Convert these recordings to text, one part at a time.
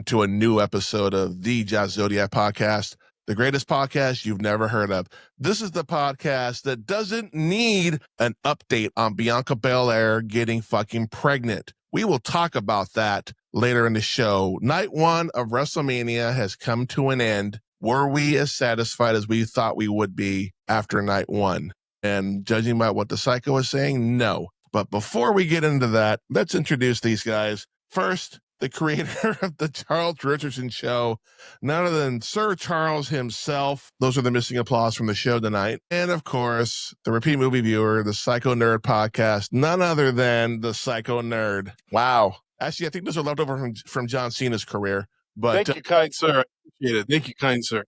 to a new episode of the Jazz Zodiac podcast, the greatest podcast you've never heard of. This is the podcast that doesn't need an update on Bianca Belair getting fucking pregnant. We will talk about that later in the show. Night one of WrestleMania has come to an end. Were we as satisfied as we thought we would be after night one? And judging by what the Psycho was saying, no. But before we get into that, let's introduce these guys. First, the creator of the Charles Richardson Show, none other than Sir Charles himself. Those are the missing applause from the show tonight. And of course, the repeat movie viewer, the Psycho Nerd podcast, none other than the Psycho Nerd. Wow. Actually, I think those are left over from John Cena's career. But thank you, kind sir. I appreciate it. Thank you, kind sir.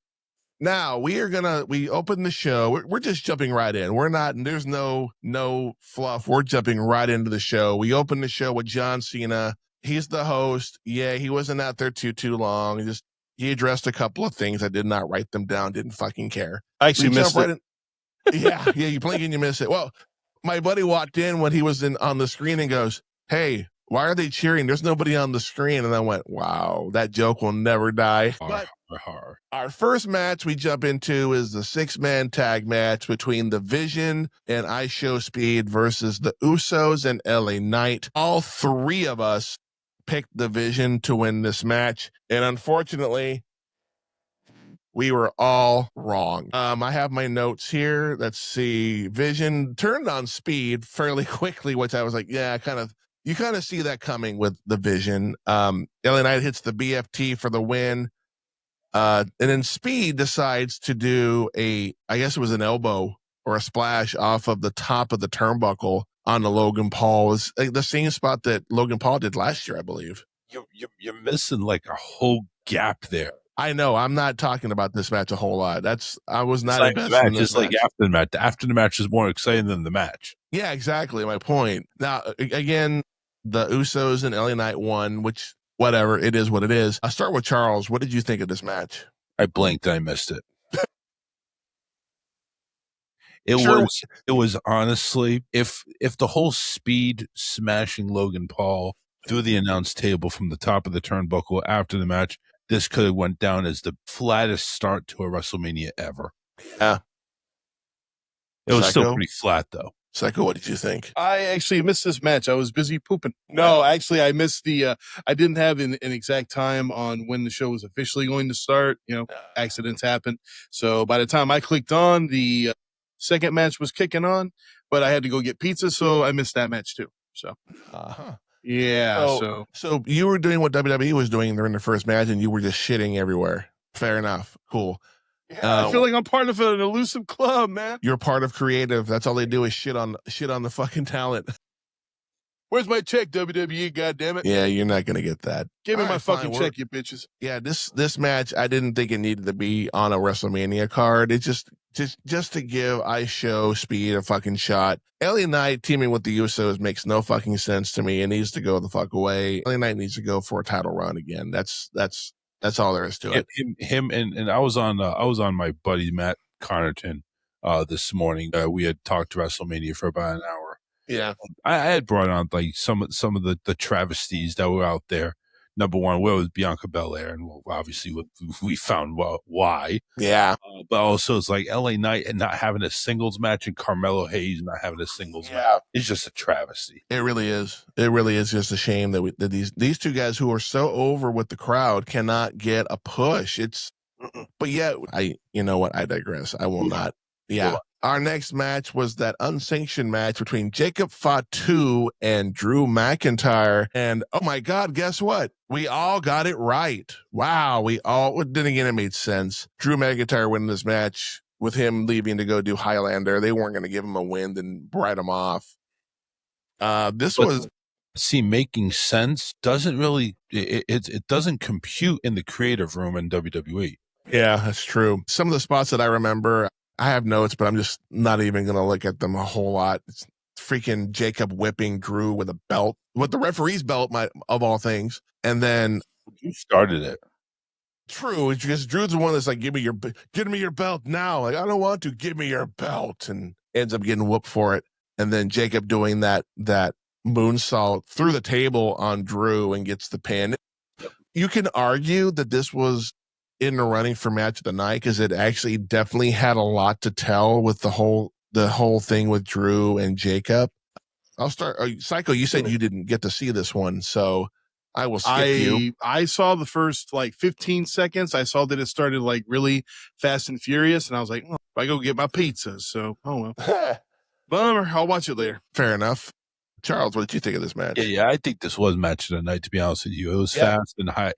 Now we open the show. We're just jumping right in. There's no fluff. We're jumping right into the show. We open the show with John Cena. He's the host. Yeah, he wasn't out there too long. He addressed a couple of things. I did not write them down. Didn't fucking care. I actually missed it. Yeah, you blink and you miss it. Well, my buddy walked in when he was on the screen and goes, "Hey, why are they cheering? There's nobody on the screen." And I went, wow, that joke will never die. But our first match we jump into is the 6-man tag match between The Vision and I Show Speed versus the Usos and LA Knight. All three of us picked The Vision to win this match. And unfortunately, we were all wrong. I have my notes here. Let's see. Vision turned on Speed fairly quickly, which I was like, yeah, you kind of see that coming with The Vision. LA Knight hits the BFT for the win. And then Speed decides to do I guess it was an elbow or a splash off of the top of the turnbuckle on the Logan Paul. It was the same spot that Logan Paul did last year, I believe. You're missing like a whole gap there. I know. I'm not talking about this match a whole lot. I was not invested in this match. Like after the match. After the match is more exciting than the match. Yeah, exactly. My point. Now, again, the Usos and LA Knight won, which, whatever, it is what it is. I'll start with Charles. What did you think of this match? I blinked and I missed it. It was honestly, if the whole Speed smashing Logan Paul through the announce table from the top of the turnbuckle after the match, this could have went down as the flattest start to a WrestleMania ever. Yeah. It was still pretty flat, though. Psycho, what did you think? I actually missed this match. I was busy pooping. No, actually, I missed I didn't have an exact time on when the show was officially going to start. Accidents happen. So by the time I clicked on, the second match was kicking on, but I had to go get pizza, so I missed that match too. So, yeah. So you were doing what WWE was doing during the first match, and you were just shitting everywhere. Fair enough. Cool. Yeah, I feel like I'm part of an elusive club, man. You're part of creative. That's all they do is shit on the fucking talent. Where's my check, WWE? goddammit? Yeah, you're not gonna get that. Give me my fucking check, you bitches. Yeah, this match, I didn't think it needed to be on a WrestleMania card. It just to give I Show Speed a fucking shot. LA Knight teaming with the Usos makes no fucking sense to me. It needs to go the fuck away. LA Knight needs to go for a title run again. That's all there is to it. Him and I was on my buddy Matt Connerton this morning. We had talked WrestleMania for about an hour. Yeah, I had brought on like some of the travesties that were out there. Number one, where was Bianca Belair, and obviously we found why. Yeah, but also it's like LA Knight and not having a singles match, and Carmelo Hayes not having a singles match. It's just a travesty. It really is. It really is just a shame that these two guys who are so over with the crowd cannot get a push. But yeah, you know what? I digress. I will not. Yeah. Our next match was that unsanctioned match between Jacob Fatu and Drew McIntyre. And oh my God, guess what? We all got it right. Wow. Then again, it made sense. Drew McIntyre winning this match with him leaving to go do Highlander. They weren't going to give him a win and write him off. Making sense doesn't really, it doesn't compute in the creative room in WWE. Yeah, that's true. Some of the spots that I remember, I have notes, but I'm just not even going to look at them a whole lot. It's freaking Jacob whipping Drew with a belt, with the referee's belt, of all things. And then you started it. True, it's because Drew's the one that's like, give me your belt now. Like, I don't want to. Give me your belt, and ends up getting whooped for it. And then Jacob doing that moonsault through the table on Drew and gets the pin. You can argue that this was in the running for match of the night because it actually definitely had a lot to tell with the whole thing with Drew and Jacob. I'll start. Psycho, you said you didn't get to see this one, so I will skip you. I saw the first like 15 seconds. I saw that it started like really fast and furious, and I was like, oh, I go get my pizza. So, oh well. Bummer. I'll watch it later. Fair enough. Charles, what did you think of this match? Yeah, I think this was match of the night, to be honest with you. It was fast and high,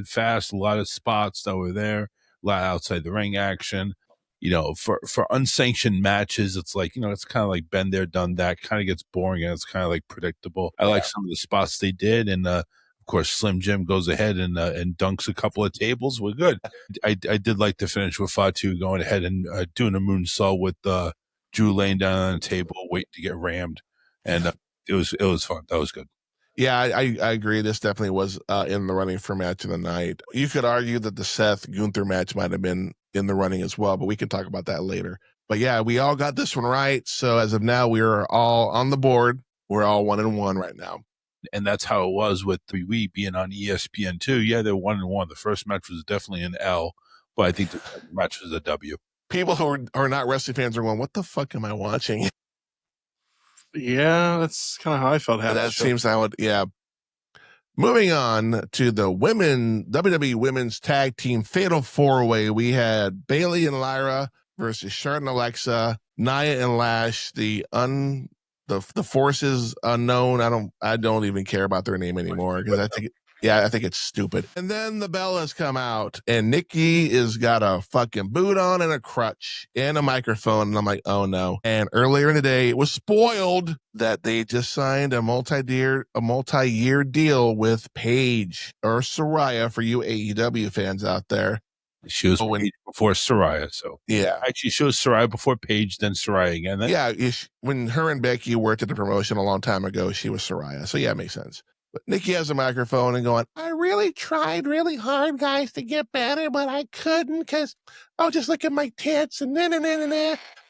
fast, a lot of spots that were there, a lot outside the ring action. You know, for unsanctioned matches, it's like, you know, it's kind of like been there, done that, kind of gets boring and it's kind of like predictable. I like some of the spots they did. And of course, Slim Jim goes ahead and dunks a couple of tables. We're good. I did like the finish with Fatu going ahead and doing a moonsault with Drew laying down on the table, waiting to get rammed. And it was fun. That was good. Yeah, I agree. This definitely was in the running for match of the night. You could argue that the Seth Gunther match might have been in the running as well, but we can talk about that later. But yeah, we all got this one right. So as of now, we are all on the board. We're all 1-1 right now. And that's how it was with WWE being on ESPN2. Yeah, they're 1-1. The first match was definitely an L, but I think the second match was a W. People who are not wrestling fans are going, what the fuck am I watching? Yeah, that's kind of how I felt. That seems how it, yeah. Moving on to the WWE Women's Tag Team Fatal 4-Way, we had Bayley and Lyra versus Charlotte and Alexa, Nia and Lash, the forces unknown. I don't even care about their name anymore because I think it's stupid. And then the Bellas come out and Nikki is got a fucking boot on and a crutch and a microphone. And I'm like, oh no. And earlier in the day, it was spoiled that they just signed a multi-year deal with Paige or Soraya for you AEW fans out there. She was Paige before Soraya, so yeah. Actually, she was Soraya before Paige, then Soraya again. When her and Becky worked at the promotion a long time ago, she was Soraya. So yeah, it makes sense. But Nikki has a microphone and going, I really tried really hard, guys, to get better, but I couldn't because I'll just look at my tits and then.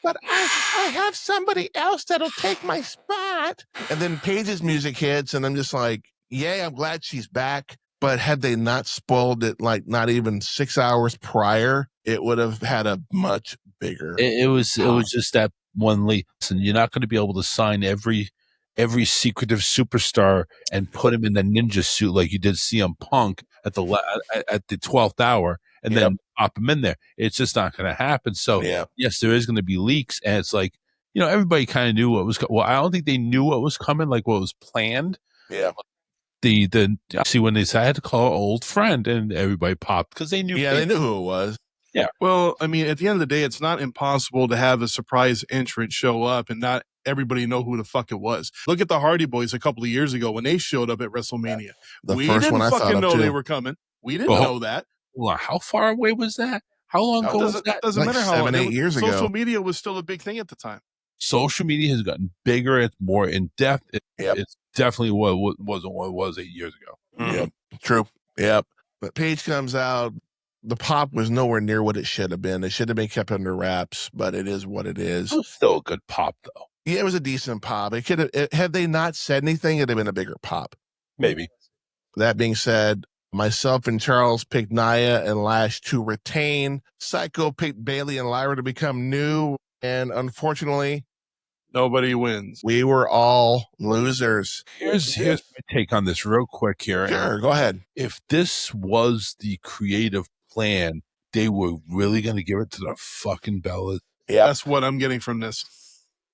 But I have somebody else that'll take my spot. And then Paige's music hits, and I'm just like, yay, I'm glad she's back. But had they not spoiled it, like not even 6 hours prior, it would have had a much bigger. It was just that one leap. And you're not going to be able to sign every secretive superstar and put him in the ninja suit like you did CM Punk at the 12th hour and then pop him in there. It's just not going to happen. So yes, there is going to be leaks, and it's like, you know, everybody kind of knew what was. Well, I don't think they knew what was coming, like what was planned. Yeah. See when they said I had to call an old friend, and everybody popped because they knew. Yeah, they knew who it was. Yeah. Well, I mean, at the end of the day, it's not impossible to have a surprise entrant show up and not everybody know who the fuck it was. Look at the Hardy Boys a couple of years ago when they showed up at WrestleMania. We didn't fucking know they were coming. We didn't know that. Well, how far away was that? How long ago was that? Doesn't matter how long. 7-8 years ago. Social media was still a big thing at the time. Social media has gotten bigger. It's more in depth. It's definitely what wasn't what it was 8 years ago. Yep, true. Yep. But Paige comes out. The pop was nowhere near what it should have been. It should have been kept under wraps, but it is what it is. It was still a good pop, though. Yeah, it was a decent pop. It could have, had they not said anything, it'd have been a bigger pop. Maybe. That being said, myself and Charles picked Nia and Lash to retain. Psycho picked Bayley and Lyra to become new. And unfortunately, nobody wins. We were all losers. Here's my take on this real quick here. Sure, go ahead. If this was the creative plan, they were really going to give it to the fucking Bellas. Yeah, that's what I'm getting from this.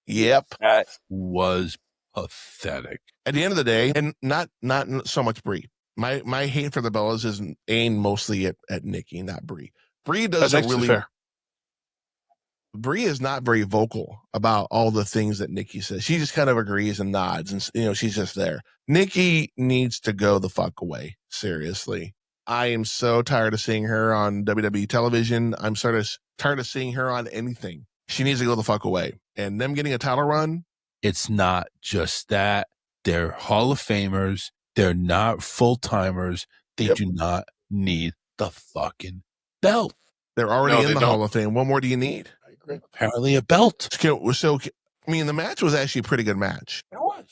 Yep. That was pathetic. At the end of the day, and not so much Brie. My hate for the Bellas is aimed mostly at Nikki, not Brie. Brie doesn't really. Fair. Brie is not very vocal about all the things that Nikki says. She just kind of agrees and nods, and she's just there. Nikki needs to go the fuck away. Seriously, I am so tired of seeing her on WWE television. I'm sort of tired of seeing her on anything. She needs to go the fuck away. And them getting a title run. It's not just that. They're Hall of Famers. They're not full timers. They do not need the fucking belt. They're already in the Hall of Fame. What more do you need? Apparently a belt. So, I mean, the match was actually a pretty good match. It was.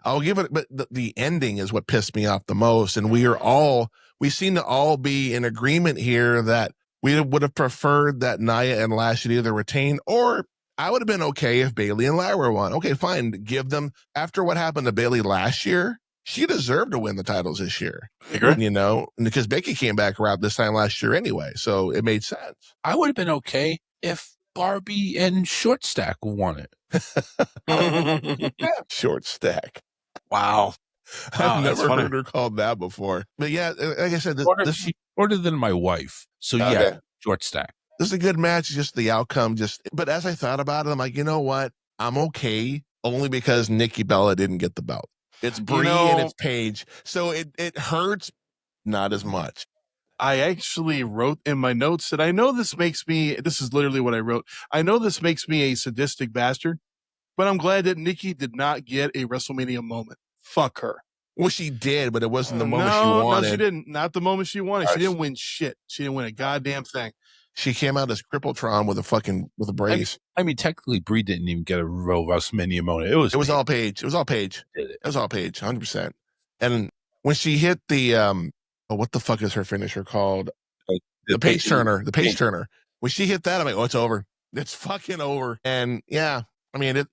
I'll give it, but the ending is what pissed me off the most. And we were all we seem to all be in agreement here that we would have preferred that Nia and Lash should either retain, or I would have been okay if Bailey and Lyra won. Okay, fine. Give them, after what happened to Bailey last year, she deserved to win the titles this year. You know, because Becky came back around this time last year anyway, so it made sense. I would have been okay if Barbie and Short Stack won it. Short Stack. Wow. I've never heard her called that before. But yeah, like I said, She shorter than my wife. So yeah, Short Stack. This is a good match, just the outcome. But as I thought about it, I'm like, you know what? I'm okay only because Nikki Bella didn't get the belt. It's Brie and it's Paige. So it hurts not as much. I actually wrote in my notes that I know this makes me, this is literally what I wrote. I know this makes me a sadistic bastard, but I'm glad that Nikki did not get a WrestleMania moment. Fuck her. Well, she did, but it wasn't the moment she wanted. No, she didn't. Not the moment she wanted. She didn't win shit. She didn't win a goddamn thing. She came out as Crippletron with a brace. I mean, technically, Brie didn't even get a real WrestleMania moment. It was all Paige. It was all Paige. It was all Paige, 100%. And when she hit the what the fuck is her finisher called? The Paige Turner. The Paige Turner. When she hit that, I'm like, oh, it's over. It's fucking over. And yeah, I mean,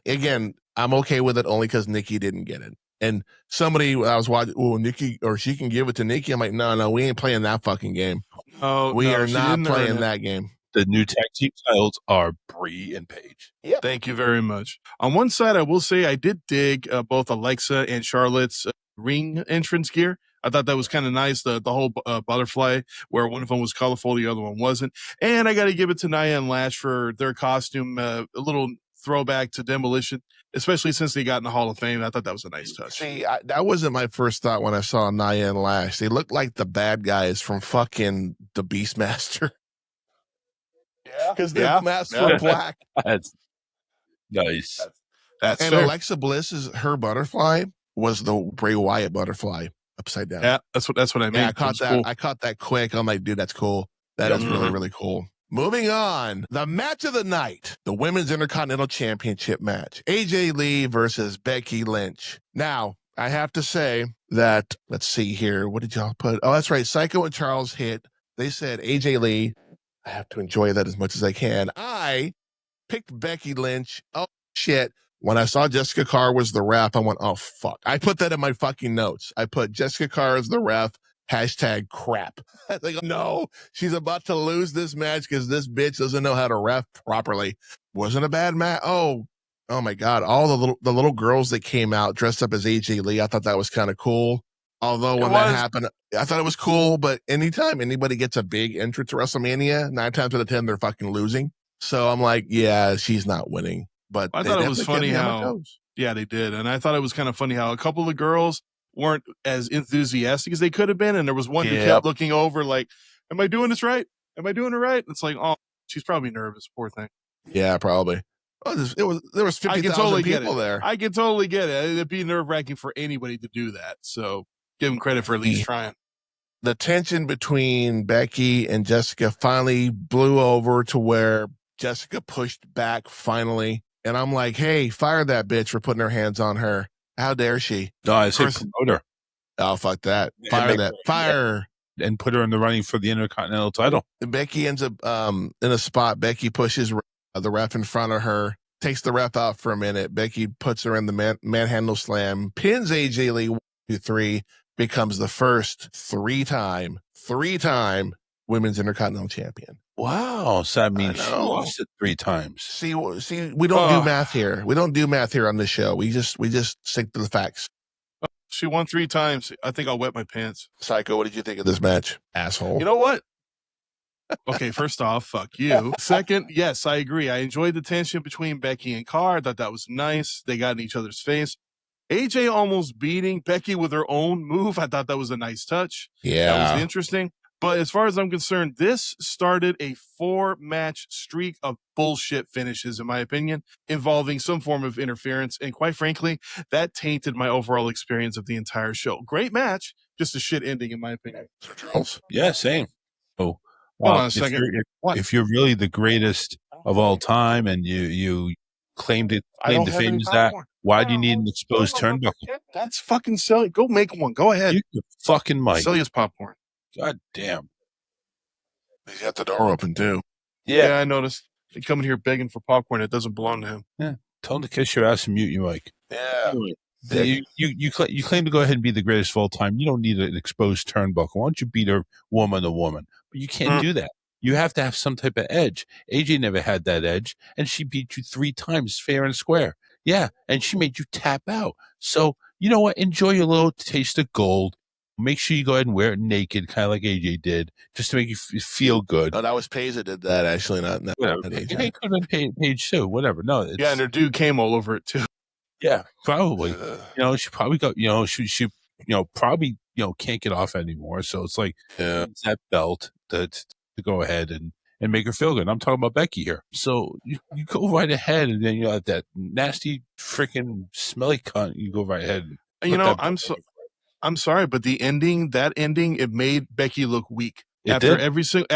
again, I'm okay with it only because Nikki didn't get it. And somebody I was watching, Nikki, or she can give it to Nikki. I'm like, no, we ain't playing that fucking game. We are not playing that game. The new tag team titles are Brie and Paige. Yep. Thank you very much. On one side, I will say I did dig both Alexa and Charlotte's ring entrance gear. I thought that was kind of nice. The whole butterfly, where one of them was colorful, the other one wasn't. And I got to give it to Nia and Lash for their costume, a little throwback to Demolition, especially since they got in the Hall of Fame. I thought that was a nice touch. See, that wasn't my first thought when I saw Nia and Lash. They looked like the bad guys from fucking the Beastmaster. Yeah, because their masks were black. That's nice. That's fair. Alexa Bliss's her butterfly was the Bray Wyatt butterfly upside down. Yeah, that's what I mean. Yeah, I caught that. Cool. I caught that quick. I'm like, dude, that's cool. That is really, really cool. Moving on, the match of the night, the Women's Intercontinental Championship match, AJ Lee versus Becky Lynch. Now, I have to say that, let's see here. What did y'all put? Oh, that's right. Psycho and Charles hit. They said AJ Lee. I have to enjoy that as much as I can. I picked Becky Lynch. Oh, shit. When I saw Jessica Carr was the ref, I went, oh, fuck. I put that in my fucking notes. I put Jessica Carr as the ref. Hashtag crap. Like, no, she's about to lose this match because this bitch doesn't know how to ref properly. Wasn't a bad match. Oh my God. All the little girls that came out dressed up as AJ Lee. I thought that was kind of cool. Although when that happened, I thought it was cool, but anytime anybody gets a big entrance to WrestleMania, 9 times out of 10, they're fucking losing. So I'm like, yeah, she's not winning. But I thought it was funny how, yeah, they did. And I thought it was kind of funny how a couple of girls weren't as enthusiastic as they could have been. And there was one who kept looking over like, am I doing this right? Am I doing it right? It's like, oh, she's probably nervous. Poor thing. Yeah, probably. Oh, there was 50,000 people there. I can totally get it. It'd be nerve-wracking for anybody to do that. So give them credit for at least trying. The tension between Becky and Jessica finally blew over to where Jessica pushed back finally. And I'm like, hey, fire that bitch for putting her hands on her. How dare she? No, I say promote her. Oh, fuck that. Fire that. Fire. And put her in the running for the Intercontinental title. Becky ends up in a spot. Becky pushes the ref in front of her, takes the ref out for a minute. Becky puts her in the manhandle slam, pins AJ Lee 1, 2, 3, becomes the first three-time Women's Intercontinental Champion. Wow. So that means she lost it 3 times. See, we don't do math here. We don't do math here on this show. We just stick to the facts. She won 3 times. I think I'll wet my pants. Psycho, what did you think of this match? Asshole. You know what? Okay, first off, fuck you. Second, yes, I agree. I enjoyed the tension between Becky and Carr. I thought that was nice. They got in each other's face. AJ almost beating Becky with her own move. I thought that was a nice touch. Yeah. That was interesting. But as far as I'm concerned, this started a 4-match streak of bullshit finishes, in my opinion, involving some form of interference. And quite frankly, that tainted my overall experience of the entire show. Great match, just a shit ending, in my opinion. Yeah, same. Oh, hold on a second. If you're really the greatest of all time and you claim to fame as that, Why do you need an exposed turnbuckle? That's fucking silly. Go make one. Go ahead. You fucking mic. Sell you his popcorn. God damn. He's got the door open too. Yeah, I noticed. They come in here begging for popcorn. It doesn't belong to him. Yeah. Tell him to kiss your ass and mute your mic. Yeah. You claim to go ahead and be the greatest of all time. You don't need an exposed turnbuckle. Why don't you beat a woman? But you can't do that. You have to have some type of edge. AJ never had that edge, and she beat you 3 times fair and square. Yeah, and she made you tap out. So, you know what? Enjoy your little taste of gold. Make sure you go ahead and wear it naked, kind of like AJ did, just to make you feel good. Oh, that was Paige that did that, actually, not Whatever. AJ. It could have been Paige too. Whatever. No, it's, Yeah, and her dude came all over it too. yeah, probably. She probably got, she probably, can't get off anymore. So it's like, it's that belt to go ahead and make her feel good. I'm talking about Becky here. So you go right ahead, and then you have that nasty freaking smelly cunt. You go right ahead. I'm sorry, but that ending, it made Becky look weak. After every single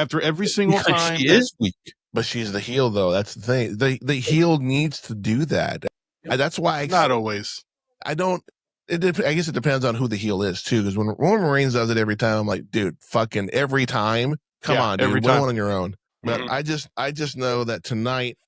time. She is weak. But she's the heel, though. That's the thing. The heel needs to do that. That's why not always. I guess it depends on who the heel is too. Because when Roman Reigns does it every time, I'm like, dude, fucking every time. Come on, dude, win one on your own. But I just know that tonight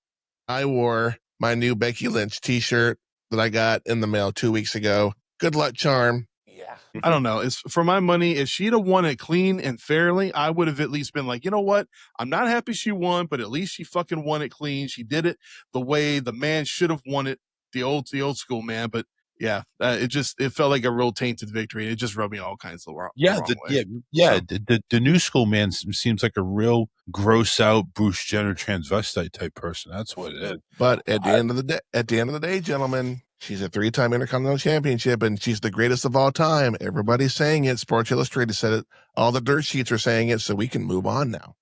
I wore my new Becky Lynch T-shirt that I got in the mail 2 weeks ago. Good luck charm. Yeah. I don't know. It's for my money. If she'd have won it clean and fairly, I would have at least been like, you know what? I'm not happy she won, but at least she fucking won it clean. She did it the way the man should have won it, the old school man. But yeah, it felt like a real tainted victory. It just rubbed me all kinds of wrong. The new school man seems like a real gross out Bruce Jenner transvestite type person. That's what it is. But at the end of the day, gentlemen, she's a 3-time Intercontinental Championship, and she's the greatest of all time. Everybody's saying it. Sports Illustrated said it. All the dirt sheets are saying it, so we can move on now.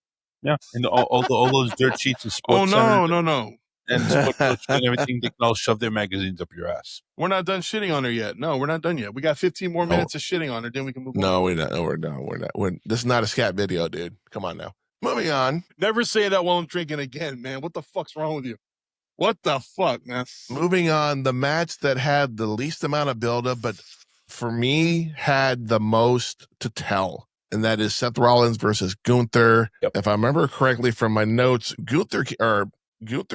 Yeah, and all those dirt sheets of Sports no. And Sports and everything, they can all shove their magazines up your ass. We're not done shitting on her yet. No, we're not done yet. We got 15 more minutes of shitting on her, then we can move on. No, we're not. This is not a scat video, dude. Come on now. Moving on. Never say that while I'm drinking again, man. What the fuck's wrong with you? What the fuck, man? Moving on, the match that had the least amount of buildup, but for me had the most to tell, and that is Seth Rollins versus Gunther. Yep. If I remember correctly from my notes, Gunther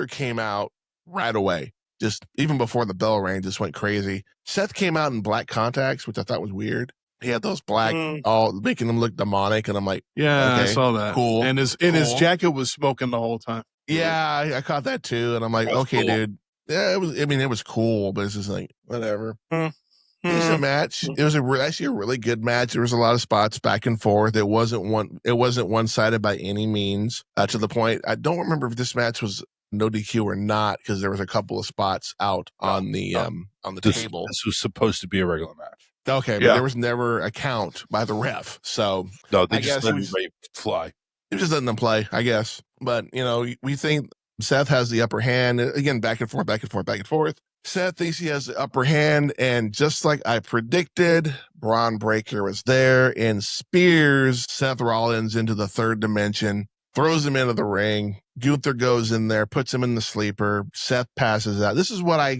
came out right away. Just even before the bell rang, just went crazy. Seth came out in black contacts, which I thought was weird. He had those black, all making him look demonic, and I'm like, yeah, okay, I saw that. Cool. And his jacket was smoking the whole time. Yeah, I caught that too, and I'm like, okay, cool, dude. Yeah, it was cool, but it's just like whatever. Decent match. It was actually a really good match. There was a lot of spots back and forth. It wasn't one-sided by any means. To the point, I don't remember if this match was no DQ or not, because there was a couple of spots out on the table. This was supposed to be a regular match. Okay, but there was never a count by the ref. So no, they just let everybody fly. He was just letting them play, I guess. But we think Seth has the upper hand. Again, back and forth. Seth thinks he has the upper hand, and just like I predicted, Braun Breaker was there and spears Seth Rollins into the third dimension, throws him into the ring. Gunther goes in there, puts him in the sleeper. Seth passes out. This is what I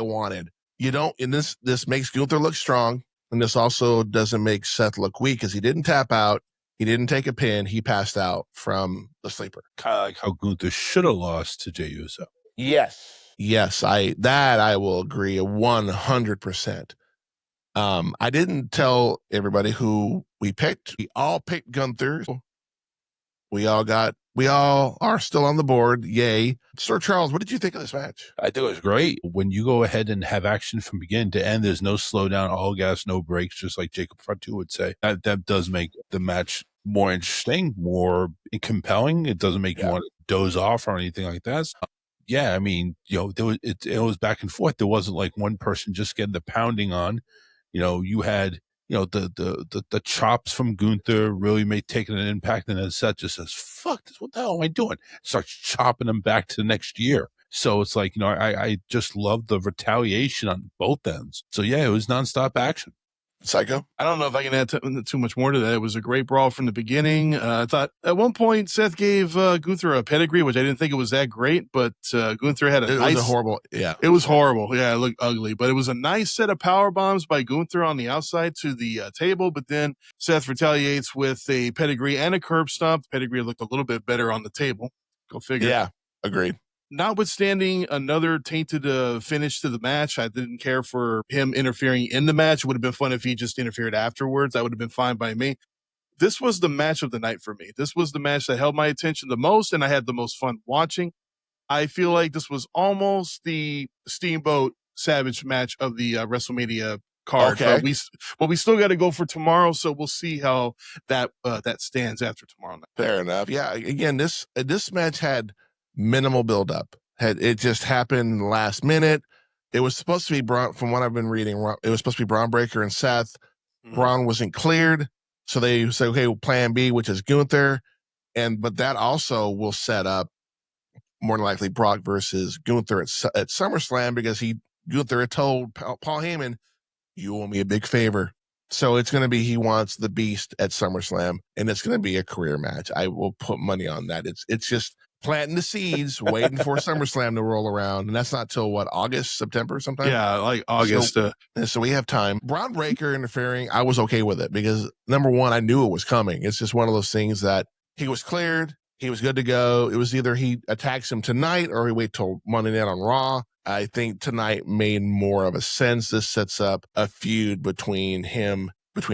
wanted. And this makes Gunther look strong, and this also doesn't make Seth look weak, because he didn't tap out. He didn't take a pin. He passed out from the sleeper. Kind of like how Gunther should have lost to Jey Uso. Yes, I will agree 100%. I didn't tell everybody who we picked. We all picked Gunther. We all are still on the board. Yay. Sir Charles, what did you think of this match? I think it was great. When you go ahead and have action from beginning to end, there's no slowdown, all gas, no breaks, just like Jacob Frontier would say. That does make the match more interesting, more compelling. It doesn't make you want to doze off or anything like that. Yeah, I mean, it was back and forth. There wasn't like one person just getting the pounding on. You had the chops from Gunther really taking an impact, and then Seth just says, "Fuck this! What the hell am I doing?" Starts chopping them back to the next year. So it's like, I just love the retaliation on both ends. So yeah, it was nonstop action. Psycho? I don't know if I can add too much more to that. It was a great brawl from the beginning. I thought at one point Seth gave Gunther a pedigree, which I didn't think it was that great, but Gunther had It was a horrible, yeah. It was horrible. Yeah, it looked ugly, but it was a nice set of power bombs by Gunther on the outside to the table, but then Seth retaliates with a pedigree and a curb stomp. The pedigree looked a little bit better on the table. Go figure. Yeah, agreed. Notwithstanding another tainted finish to the match, I didn't care for him interfering in the match. It would have been fun if he just interfered afterwards. That would have been fine by me. This was the match of the night for me. This was the match that held my attention the most, and I had the most fun watching. I feel like this was almost the Steamboat Savage match of the WrestleMania card. Okay. But we still got to go for tomorrow, so we'll see how that stands after tomorrow night. Fair enough. Yeah. Again, this match had minimal buildup. It just happened last minute. It was supposed to be Braun, from what I've been reading. It was supposed to be Braun Breaker and Seth. Braun wasn't cleared, so they say, okay, plan B, which is Gunther, but that also will set up more than likely Brock versus Gunther at SummerSlam, because Gunther had told Paul Heyman, you owe me a big favor. So it's going to be, he wants the Beast at SummerSlam, and it's going to be a career match. I will put money on that. It's just planting the seeds, waiting for SummerSlam to roll around, and that's not till what, August, September, sometime. Yeah, like August. So we have time. Braun Breaker interfering, I was okay with it because number one, I knew it was coming. It's just one of those things that he was cleared, he was good to go. It was either he attacks him tonight or he wait till Monday night on Raw. I think tonight made more of a sense. This sets up a feud between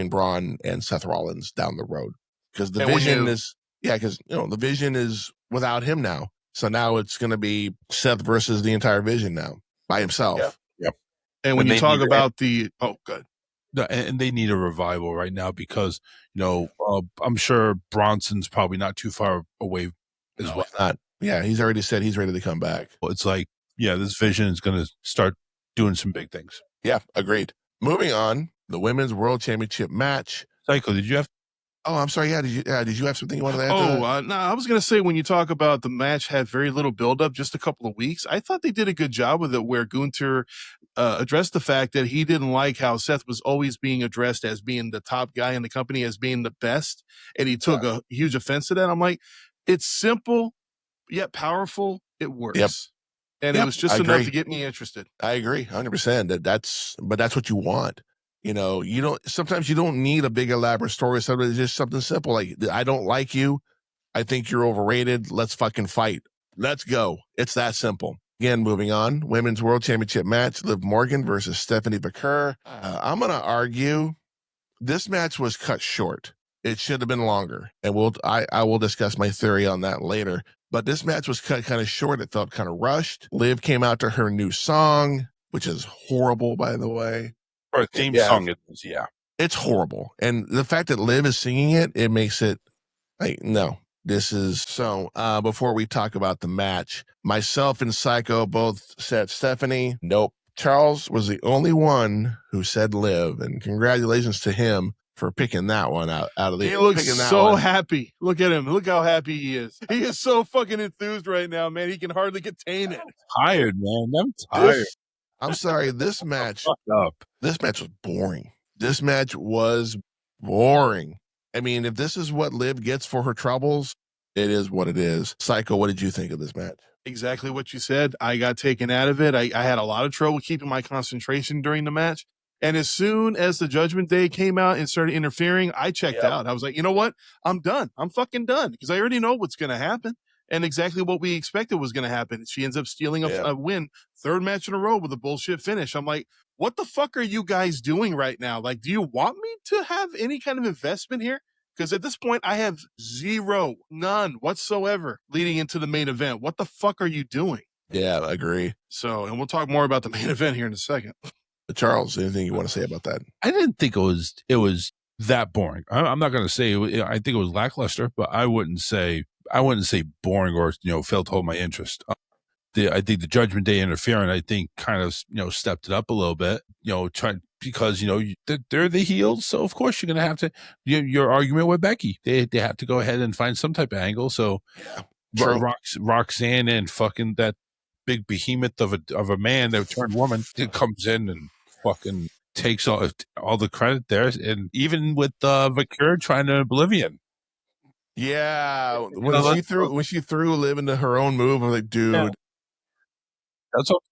Braun and Seth Rollins down the road, because the vision the vision is without him now. So now it's going to be Seth versus the entire vision now by himself. Yep. And when you talk about good. No, and they need a revival right now because, I'm sure Bronson's probably not too far away as well. Not. Yeah, he's already said he's ready to come back. It's like, this vision is going to start doing some big things. Yeah, agreed. Moving on, the Women's World Championship match. Psycho, did you have? Oh, I'm sorry. Yeah, did you have something you wanted to add? No, I was going to say, when you talk about the match had very little buildup, just a couple of weeks, I thought they did a good job with it, where Gunther addressed the fact that he didn't like how Seth was always being addressed as being the top guy in the company, as being the best, and he took a huge offense to that. I'm like, it's simple yet powerful. It works. Yep. And it was just enough to get me interested. I agree 100%. But that's what you want. Sometimes you don't need a big elaborate story. Sometimes it's just something simple. Like, I don't like you. I think you're overrated. Let's fucking fight. Let's go. It's that simple. Again, moving on. Women's World Championship match, Liv Morgan versus Stephanie Baker. I'm going to argue this match was cut short. It should have been longer. And I will discuss my theory on that later. But this match was cut kind of short. It felt kind of rushed. Liv came out to her new song, which is horrible, by the way. Or a theme song. It's horrible. And the fact that Liv is singing it makes it like, no. This is so. Before we talk about the match, myself and Psycho both said Stephanie. Nope. Charles was the only one who said Liv, and congratulations to him for picking that one out of the. He looks so happy. Look at him. Look how happy he is. He is so fucking enthused right now, man. He can hardly contain it. I'm tired, man. I'm tired. I'm sorry. This match was boring. This match was boring. I mean, if this is what Liv gets for her troubles, it is what it is. Psycho, what did you think of this match? Exactly what you said. I got taken out of it. I had a lot of trouble keeping my concentration during the match. And as soon as the Judgment Day came out and started interfering, I checked out. I was like, you know what? I'm done. I'm fucking done, because I already know what's going to happen. And exactly what we expected was going to happen. She ends up stealing a win, third match in a row with a bullshit finish. I'm like, what the fuck are you guys doing right now? Like, do you want me to have any kind of investment here? Because at this point, I have none whatsoever leading into the main event. What the fuck are you doing? Yeah, I agree. So, and we'll talk more about the main event here in a second. Charles, anything you want to say about that? I didn't think it was that boring. I'm not going to say I think it was lackluster, but I wouldn't say boring or failed to hold my interest. I think the Judgment Day interfering, I think, kind of stepped it up a little bit. Because they're the heels, so of course you're going to have to your argument with Becky. They have to go ahead and find some type of angle. So Roxanne and fucking that big behemoth of a man that turned woman, it comes in and fucking takes all the credit there, and even with Vakir trying to Oblivion. Yeah, when she threw Liv into her own move, I'm like, dude, that's all.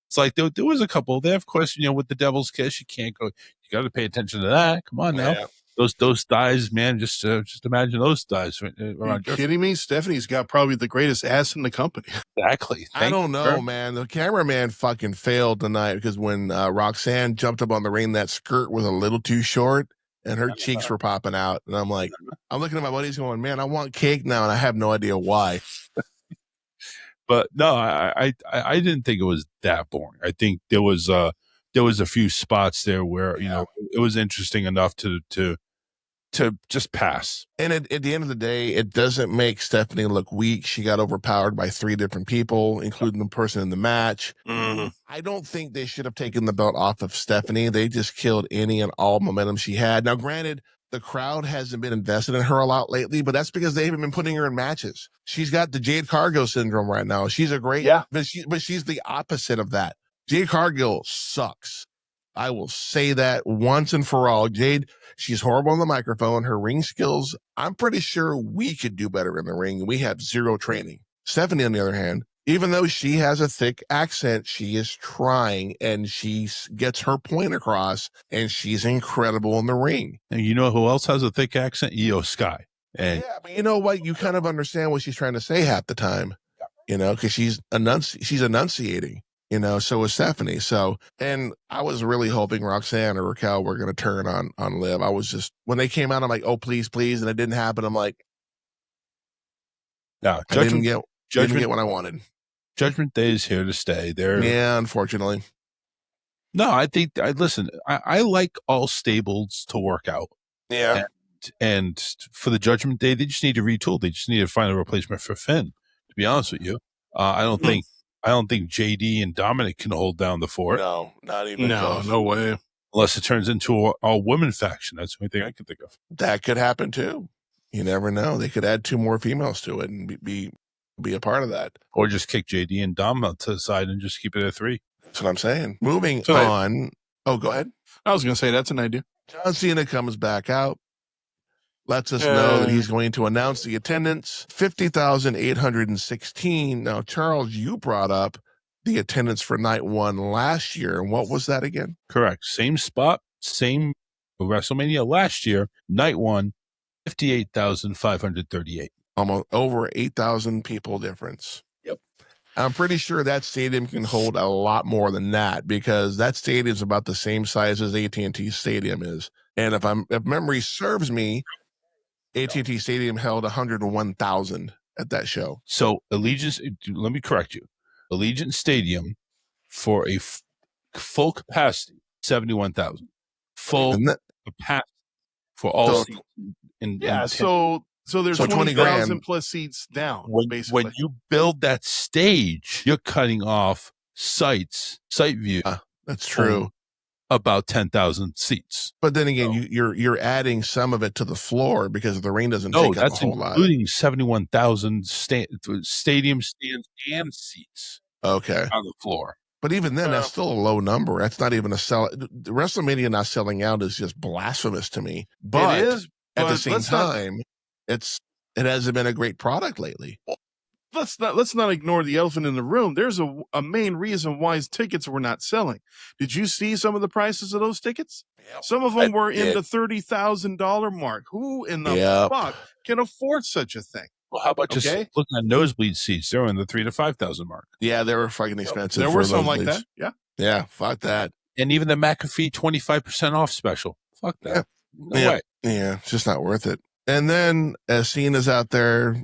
It's like there was a couple there, of course. With the Devil's Kiss, you can't go. You got to pay attention to that. Come on now, those thighs, man. Just imagine those thighs. Are you kidding me? Stephanie's got probably the greatest ass in the company. Exactly. I don't know, man. The cameraman fucking failed tonight because when Roxanne jumped up on the ring, that skirt was a little too short and her cheeks were popping out. And I'm like, I'm looking at my buddies going, man, I want cake now, and I have no idea why. But no, I didn't think it was that boring. I think there was a few spots there where it was interesting enough to just pass. And at the end of the day, it doesn't make Stephanie look weak. She got overpowered by 3 different people, including the person in the match. Mm-hmm. I don't think they should have taken the belt off of Stephanie. They just killed any and all momentum she had. Now, granted, the crowd hasn't been invested in her a lot lately, but that's because they haven't been putting her in matches. She's got the Jade Cargill syndrome right now. She's a great, but she's the opposite of that. Jade Cargill sucks. I will say that once and for all. Jade, she's horrible on the microphone. Her ring skills, I'm pretty sure we could do better in the ring. We have 0 training. Stephanie, on the other hand, even though she has a thick accent, she is trying and she gets her point across, and she's incredible in the ring. And you know who else has a thick accent? Io Sky. And but you know what? You kind of understand what she's trying to say half the time, because she's enunciating. So is Stephanie. So, and I was really hoping Roxanne or Raquel were going to turn on Liv. I was just, when they came out, I'm like, oh, please, please. And it didn't happen. I'm like, no, I didn't get what I wanted. Judgment Day is here to stay. Yeah, unfortunately. No, I think, listen, I like all stables to work out. Yeah. And for the Judgment Day, they just need to retool. They just need to find a replacement for Finn, to be honest with you. I don't think JD and Dominic can hold down the fort. No, not even close. No way. Unless it turns into all women faction. That's the only thing I can think of. That could happen too. You never know. They could add 2 more females to it and be a part of that. Or just kick JD and Dom to the side and just keep it at 3. That's what I'm saying. Moving on. Oh, go ahead. I was going to say that's an idea. John Cena comes back out. Lets us know that he's going to announce the attendance, 50,816. Now, Charles, you brought up the attendance for night 1 last year. And what was that again? Correct. Same spot, same WrestleMania last year. Night 1, 58,538. Almost over 8,000 people difference. Yep. I'm pretty sure that stadium can hold a lot more than that, because that stadium is about the same size as AT&T Stadium is. And if memory serves me, AT&T Stadium held 101,000 at that show. So Allegiance, let me correct you. Allegiant Stadium for a full capacity, 71,000. Full capacity for all seats. So there's 20,000 plus seats down. Basically, when you build that stage, you're cutting off site view. That's true. About 10,000 seats. But then again, you're adding some of it to the floor because the ring doesn't take up a whole lot. That's including 71,000 stadium stands and seats. Okay. On the floor. But even then, that's still a low number. That's not even a sell. WrestleMania not selling out is just blasphemous to me. But it is. At the same time, it hasn't been a great product lately. Let's not ignore the elephant in the room. There's a main reason why tickets were not selling. Did you see some of the prices of those tickets? Yep, some of them were in the $30,000 mark. Who in the fuck can afford such a thing? Well, how about just looking at nosebleed seats? They're in the $3,000 to $5,000 mark. Yeah, they were fucking expensive. There were some like that. Yeah. Yeah, fuck that. And even the McAfee 25% off special. Fuck that. No way. Yeah, it's just not worth it. And then as Cena's out there,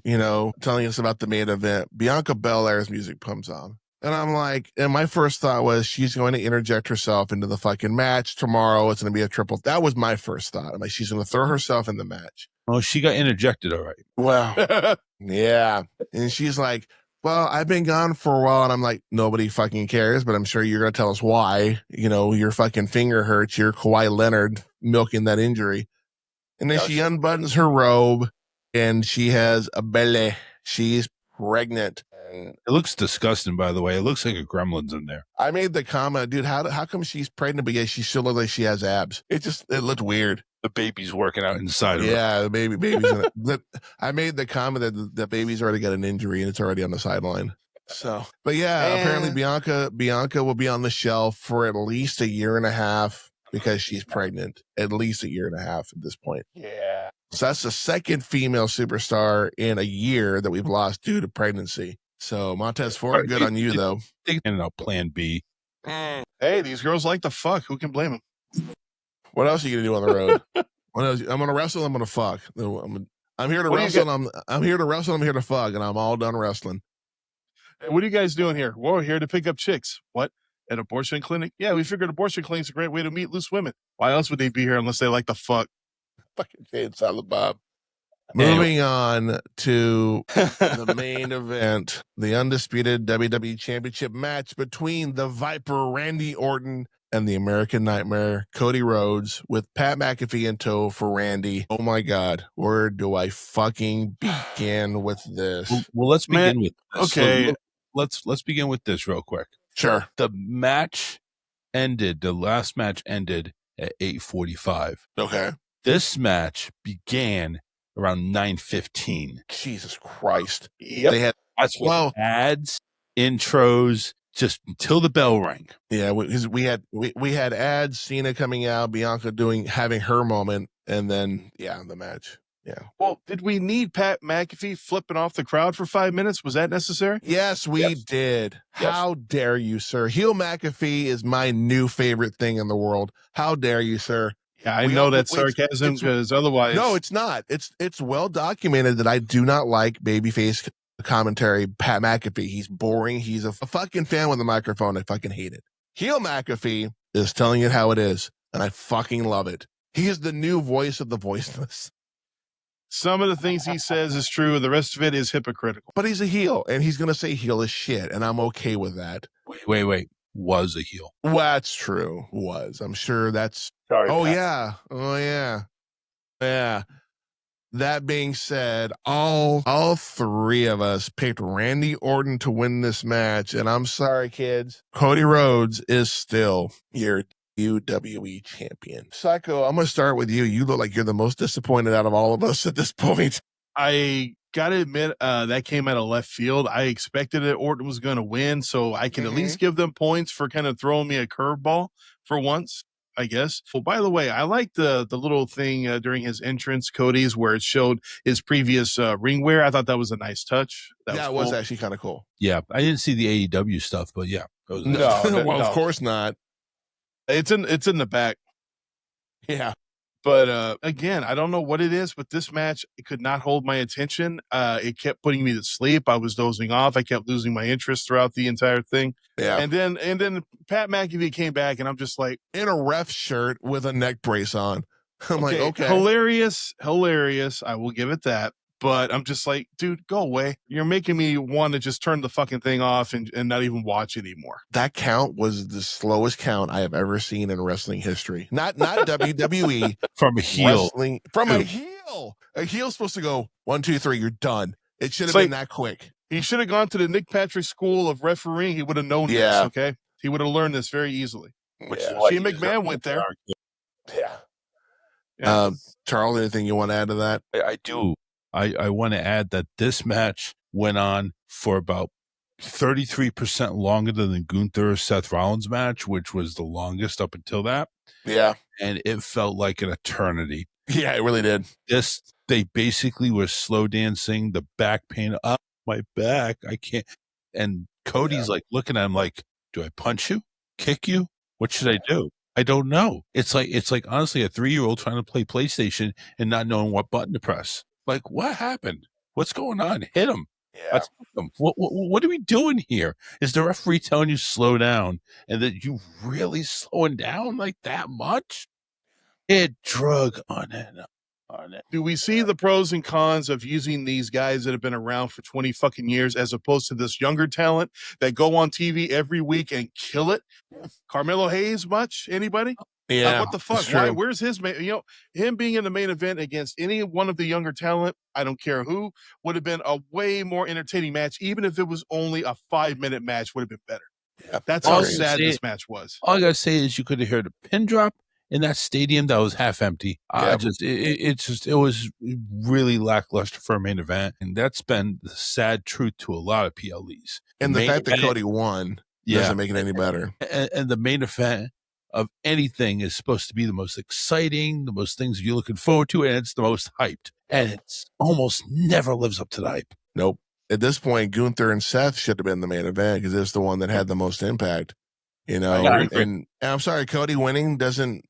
telling us about the main event, Bianca Belair's music comes on. And I'm like, and my first thought was she's going to interject herself into the fucking match tomorrow. It's going to be a triple. That was my first thought. I'm like, she's going to throw herself in the match. Oh, she got interjected. All right. Wow. Yeah. And she's like, well, I've been gone for a while. And I'm like, nobody fucking cares, but I'm sure you're going to tell us why. Your fucking finger hurts. You're Kawhi Leonard milking that injury. And then she unbuttons her robe and she has a belly. She's pregnant. And It looks disgusting, by the way. It looks like a gremlin's in there. I made the comment, dude, how come she's pregnant, but yet she still looks like she has abs? It looked weird. The baby's working out inside of her. Yeah, the baby's in it. I made the comment that the baby's already got an injury and it's already on the sideline. So, but yeah, apparently Bianca will be on the shelf for at least a year and a half because she's pregnant. At least a year and a half at this point. Yeah. So that's the second female superstar in a year that we've lost due to pregnancy. So Montez Ford, good on you though. And a plan B. Hey, these girls like to fuck. Who can blame them? What else are you gonna do on the road? What else? I'm gonna wrestle. I'm gonna fuck. I'm here to wrestle. I'm here to wrestle. I'm here to fuck, and I'm all done wrestling. Hey, what are you guys doing here? We're here to pick up chicks. What? An abortion clinic? Yeah, we figured abortion clinic's a great way to meet loose women. Why else would they be here unless they like to fuck? Fucking Jay and Silent Bob. Moving on to the main event, the undisputed WWE Championship match between the Viper Randy Orton and the American Nightmare Cody Rhodes with Pat McAfee in tow for Randy. Oh my God, where do I fucking begin with this? Well, let's begin with this. Okay. So let's begin with this real quick. Sure. The match ended. The last match ended at 8:45. Okay. This match began around 9:15. Jesus Christ. Yep. They had ads, intros, just until the bell rang. Yeah, we had ads, Cena coming out, Bianca having her moment, and then the match. Yeah. Well, did we need Pat McAfee flipping off the crowd for 5 minutes? Was that necessary? Yes, we did. Yes. How dare you, sir? Heel McAfee is my new favorite thing in the world. How dare you, sir? Yeah, I know that's sarcasm because otherwise. No, it's not. It's well documented that I do not like babyface commentary. Pat McAfee, he's boring. He's a fucking fan with a microphone. I fucking hate it. Heel McAfee is telling it how it is, and I fucking love it. He is the new voice of the voiceless. Some of the things he says is true. The rest of it is hypocritical. But he's a heel, and he's going to say heel is shit, and I'm okay with that. Wait. Was a heel. Well, that's true. Was. I'm sure that's... Sorry, Oh, Pat. yeah. Oh, yeah. Yeah. That being said, all three of us picked Randy Orton to win this match, and I'm sorry, kids. Cody Rhodes is still your WWE champion. Psycho, I'm going to start with you. You look like you're the most disappointed out of all of us at this point. I gotta admit, that came out of left field. I expected that Orton was going to win, so I can at least give them points for kind of throwing me a curveball for once, I guess. Well, by the way, I like the little thing during his entrance, Cody's, where it showed his previous ring wear. I thought that was a nice touch. That was actually kind of cool. Yeah, I didn't see the AEW stuff, but yeah. No, of course not. It's in the back. Yeah. But again, I don't know what it is, but this match, it could not hold my attention. It kept putting me to sleep. I was dozing off. I kept losing my interest throughout the entire thing. Yeah. And then Pat McAfee came back, and I'm just like, in a ref shirt with a neck brace on. I'm like, okay. Hilarious. I will give it that. But I'm just like, dude, go away. You're making me want to just turn the fucking thing off and not even watch anymore. That count was the slowest count I have ever seen in wrestling history. Not WWE. From a heel. From a heel. A heel's supposed to go 1, 2, 3, you're done. It should have been that quick. He should have gone to the Nick Patrick School of refereeing. He would have known this, okay? He would have learned this very easily. Shane McMahon went there. Yeah. Charles, anything you want to add to that? I do. I want to add that this match went on for about 33% longer than the Gunther Seth Rollins match, which was the longest up until that. Yeah. And it felt like an eternity. Yeah, it really did. They basically were slow dancing, the back pain up my back. I can't. And Cody's like looking at him like, do I punch you? Kick you? What should I do? I don't know. It's like honestly a 3-year-old trying to play PlayStation and not knowing what button to press. Like, what happened? What's going on? Hit him. Yeah. What are we doing here? Is the referee telling you slow down and that you really slowing down like that much? It drug on it. Do we see the pros and cons of using these guys that have been around for 20 fucking years as opposed to this younger talent that go on TV every week and kill it? Carmelo Hayes much? Anybody? Yeah, like, what the fuck? Why? Where's his main? Him being in the main event against any one of the younger talent, I don't care who, would have been a way more entertaining match. Even if it was only a 5-minute match, would have been better. Yeah, that's how sad this match was. All I gotta say is you could have heard a pin drop in that stadium that was half empty. It was really lackluster for a main event, and that's been the sad truth to a lot of PLEs. And the fact that Cody won doesn't make it any better. And the main event of anything is supposed to be the most exciting, the most things you're looking forward to, and it's the most hyped. And it's almost never lives up to the hype. Nope. At this point, Gunther and Seth should have been the main event because it's the one that had the most impact. And I'm sorry, Cody winning doesn't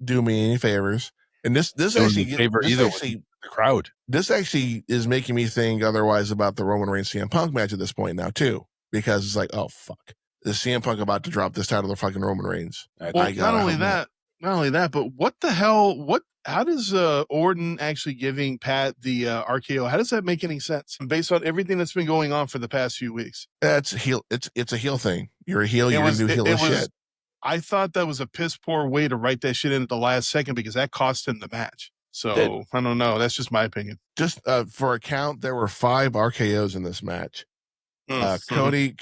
do me any favors. And this actually the crowd. This actually is making me think otherwise about the Roman Reigns CM Punk match at this point now too, because it's like, oh fuck, is CM Punk about to drop this title to fucking Roman Reigns? Well, not only that, but what the hell? How does Orton actually giving Pat the RKO? How does that make any sense based on everything that's been going on for the past few weeks? That's heel. It's a heel thing. You're a heel. You're gonna do heelish shit. I thought that was a piss poor way to write that shit in at the last second because that cost him the match. So I don't know. That's just my opinion. Just for a count, there were 5 RKOs in this match. Cody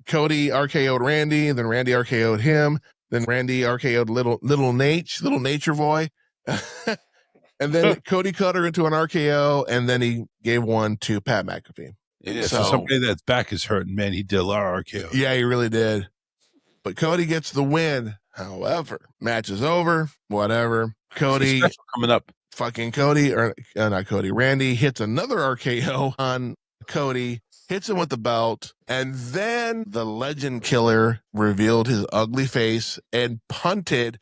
RKO'd Randy, then Randy RKO'd him, then Randy RKO'd little Nature Boy. And then Cody cut her into an RKO, and then he gave one to Pat McAfee. Yeah, so somebody that's back is hurting, man. He did a lot of RKO. Yeah, he really did. But Cody gets the win. However, match is over. Whatever. Cody coming up. Fucking Cody, or not Cody. Randy hits another RKO on Cody, hits him with the belt, and then the Legend Killer revealed his ugly face and punted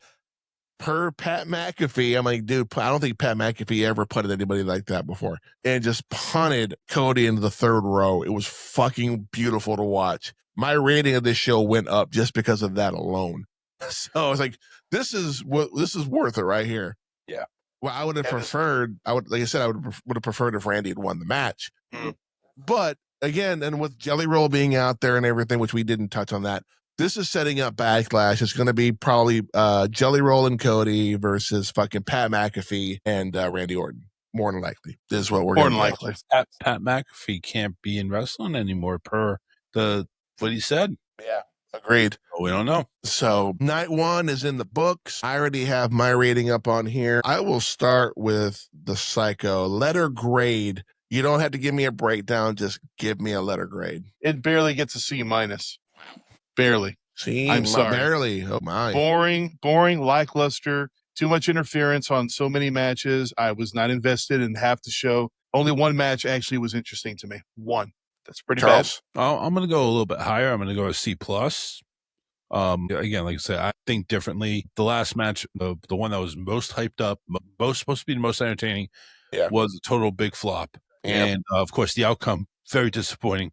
per Pat McAfee. I'm like, dude, I don't think Pat McAfee ever punted anybody like that before. And just punted Cody into the 3rd row. It was fucking beautiful to watch. My rating of this show went up just because of that alone. So I was like, this is worth it right here. Yeah. Well, I would have preferred, like I said, I would have preferred if Randy had won the match. But again, and with Jelly Roll being out there and everything, which we didn't touch on that, this is setting up Backlash. It's going to be probably Jelly Roll and Cody versus fucking Pat McAfee and Randy Orton. More than likely. This is what we're going to likely. Pat McAfee can't be in wrestling anymore per what he said. Yeah. Agreed. Oh, we don't know. So night 1 is in the books. I already have my rating up on here. I will start with the Psycho. Letter grade. You don't have to give me a breakdown. Just give me a letter grade. It barely gets a C-. Barely. I'm sorry. Barely. Oh my. Boring, lackluster, too much interference on so many matches. I was not invested in half the show. Only one match actually was interesting to me. One. That's pretty bad. I'm going to go a little bit higher. I'm going to go a C+. Again, like I said, I think differently. The last match, the one that was most hyped up, supposed to be the most entertaining, was a total big flop. And of course, the outcome, very disappointing.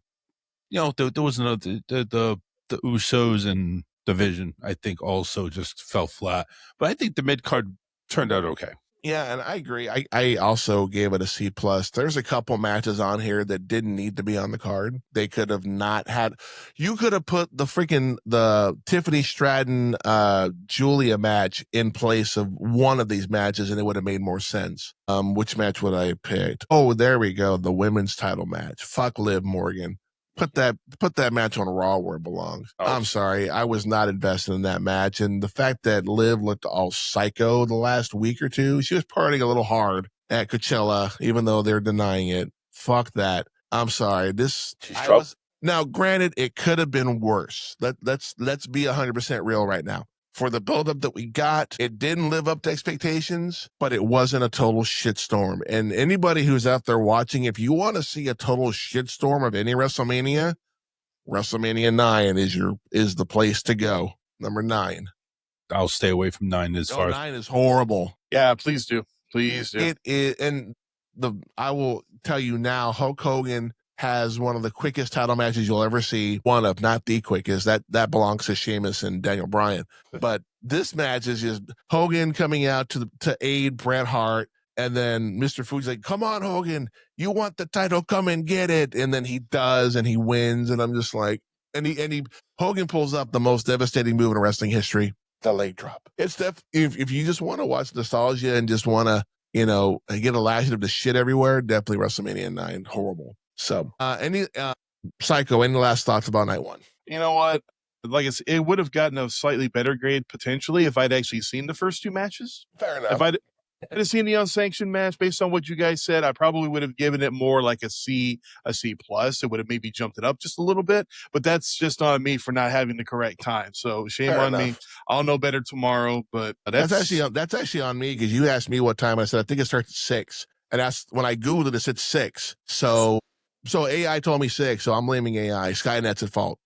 There was another, the Usos and Division, I think, also just fell flat. But I think the mid card turned out okay. Yeah, and I agree. I also gave it a C+. There's a couple matches on here that didn't need to be on the card. They could have not had. You could have put the Tiffany Stratton Julia match in place of one of these matches, and it would have made more sense. Which match would I have picked? Oh, there we go. The women's title match. Fuck Liv Morgan. Put that match on Raw where it belongs. Oh. I'm sorry. I was not invested in that match. And the fact that Liv looked all psycho the last week or two, she was partying a little hard at Coachella, even though they're denying it. Fuck that. I'm sorry. Now, granted, it could have been worse. Let's be 100% real right now. For the buildup that we got, it didn't live up to expectations, but it wasn't a total shitstorm. And anybody who's out there watching, if you want to see a total shitstorm of any WrestleMania, WrestleMania 9 is the place to go. Number 9. I'll stay away from 9 9 is horrible. Yeah, please do. Please do. It is, and I will tell you now, Hulk Hogan has one of the quickest title matches you'll ever see. One of, not the quickest. That belongs to Sheamus and Daniel Bryan. But this match is just Hogan coming out to aid Bret Hart, and then Mr. Fuji's like, "Come on, Hogan, you want the title? Come and get it." And then he does, and he wins. And I'm just like, and Hogan pulls up the most devastating move in wrestling history. the leg drop. It's if you just want to watch nostalgia and just want to, get a lash of the shit everywhere, definitely WrestleMania 9. Horrible. So, Psycho, any last thoughts about night one? You know what? Like it would have gotten a slightly better grade potentially if I'd actually seen the first two matches. Fair enough. If I'd seen the unsanctioned match, based on what you guys said, I probably would have given it more like a C plus. It would have maybe jumped it up just a little bit, but that's just on me for not having the correct time. So shame Fair on me. enough. I'll know better tomorrow, but That's actually on me because you asked me what time. I said I think it starts at 6, and that's when I googled it said 6. So AI told me 6, so I'm blaming AI. Skynet's at fault.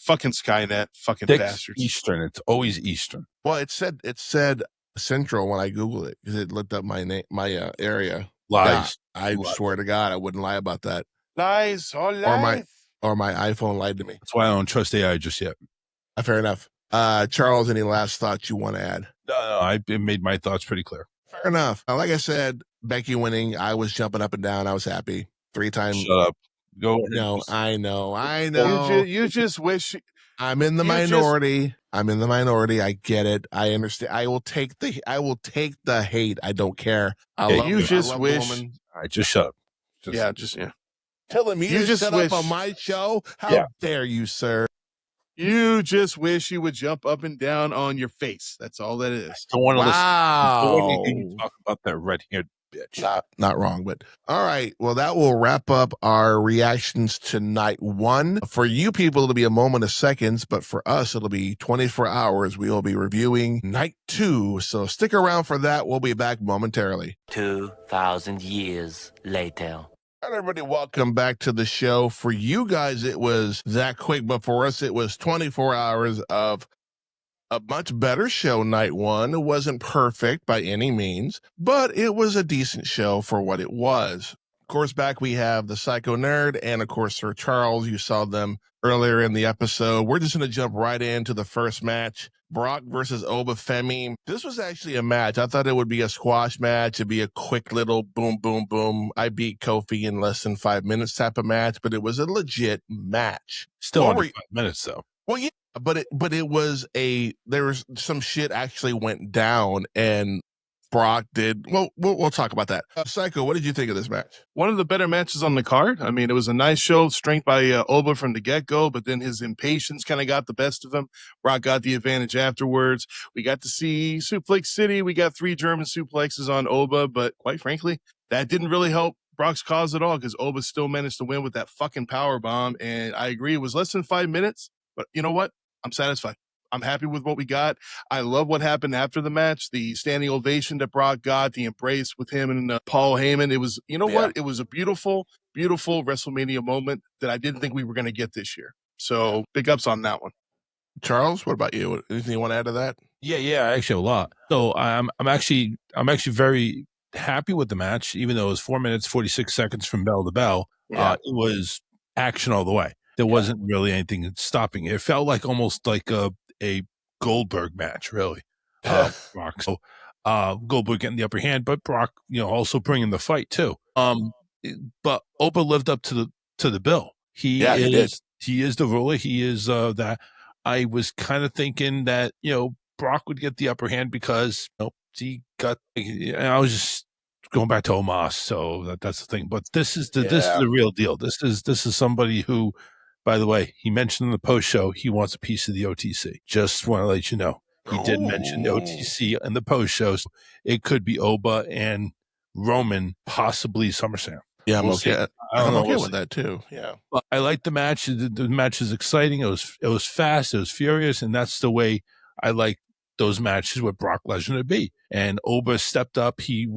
fucking Skynet, fucking 6 bastards. Eastern. It's always Eastern. Well, it said Central when I googled it because it looked up my name, my area. Lies. Yeah, I Lies. swear to God, I wouldn't lie about that. Lies, all lies. Or my iPhone lied to me. That's why I don't trust AI just yet. Fair enough. Charles, any last thoughts you want to add? No, I made my thoughts pretty clear. Fair enough. Like I said, Becky winning, I was jumping up and down. I was happy. 3 times. Shut up. Go ahead. No, I know. You just wish. I'm in the minority. I'm in the minority. I get it. I understand. I will take the hate. I don't care. All right, just shut up. Tell them you just shut wish, up on my show. How dare you, sir? You just wish you would jump up and down on your face. That's all that is. I don't want to listen. Wow. I don't want to hear you talk about that red-haired bitch. Not wrong, but all right. Well, that will wrap up our reactions to night 1. For you people, it'll be a moment of seconds, but for us, it'll be 24 hours. We will be reviewing night 2. So stick around for that. We'll be back momentarily. 2,000 years later. All right, everybody, welcome back to the show. For you guys, it was that quick, but for us, it was 24 hours of a much better show. Night 1. It wasn't perfect by any means, but it was a decent show for what it was. Of course, back we have the Psycho Nerd and, of course, Sir Charles. You saw them earlier in the episode. We're just going to jump right into the first match. Brock versus Obafemi. This was actually a match. I thought it would be a squash match. It'd be a quick little boom, boom, boom. I beat Kofi in less than 5 minutes type of match, but it was a legit match. Still under 5 minutes, though. Well, yeah, but it was there was some shit actually went down, and Brock did. Well, we'll talk about that. Psycho, what did you think of this match? One of the better matches on the card. I mean, it was a nice show, strength by Oba from the get-go, but then his impatience kind of got the best of him. Brock got the advantage afterwards. We got to see Suplex City. We got 3 German suplexes on Oba, but quite frankly, that didn't really help Brock's cause at all because Oba still managed to win with that fucking power bomb. And I agree, it was less than 5 minutes, but you know what? I'm satisfied. I'm happy with what we got. I love what happened after the match, the standing ovation that Brock got, the embrace with him and Paul Heyman. It was, what? It was a beautiful, beautiful WrestleMania moment that I didn't think we were going to get this year. So big ups on that one. Charles, what about you? Anything you want to add to that? Yeah, actually a lot. So I'm actually very happy with the match, even though it was 4 minutes, 46 seconds from bell to bell. It was action all the way. There wasn't really anything stopping it. It felt like almost like a Goldberg match, really. Brock. So Goldberg getting the upper hand, but Brock, also bringing the fight too. But Opa lived up to the bill. He is the ruler. He is that. I was kind of thinking that Brock would get the upper hand because he got. I was just going back to Omos, so that's the thing. But this is the real deal. This is somebody who, by the way, he mentioned in the post show he wants a piece of the OTC. Just want to let you know. He did mention the OTC in the post show. So it could be Oba and Roman, possibly SummerSlam. Yeah, I'm okay. I'm okay with see. that too. Yeah, but I like the match. The match is exciting. It was fast. It was furious, and that's the way I like those matches with Brock Lesnar to be. And Oba stepped up. He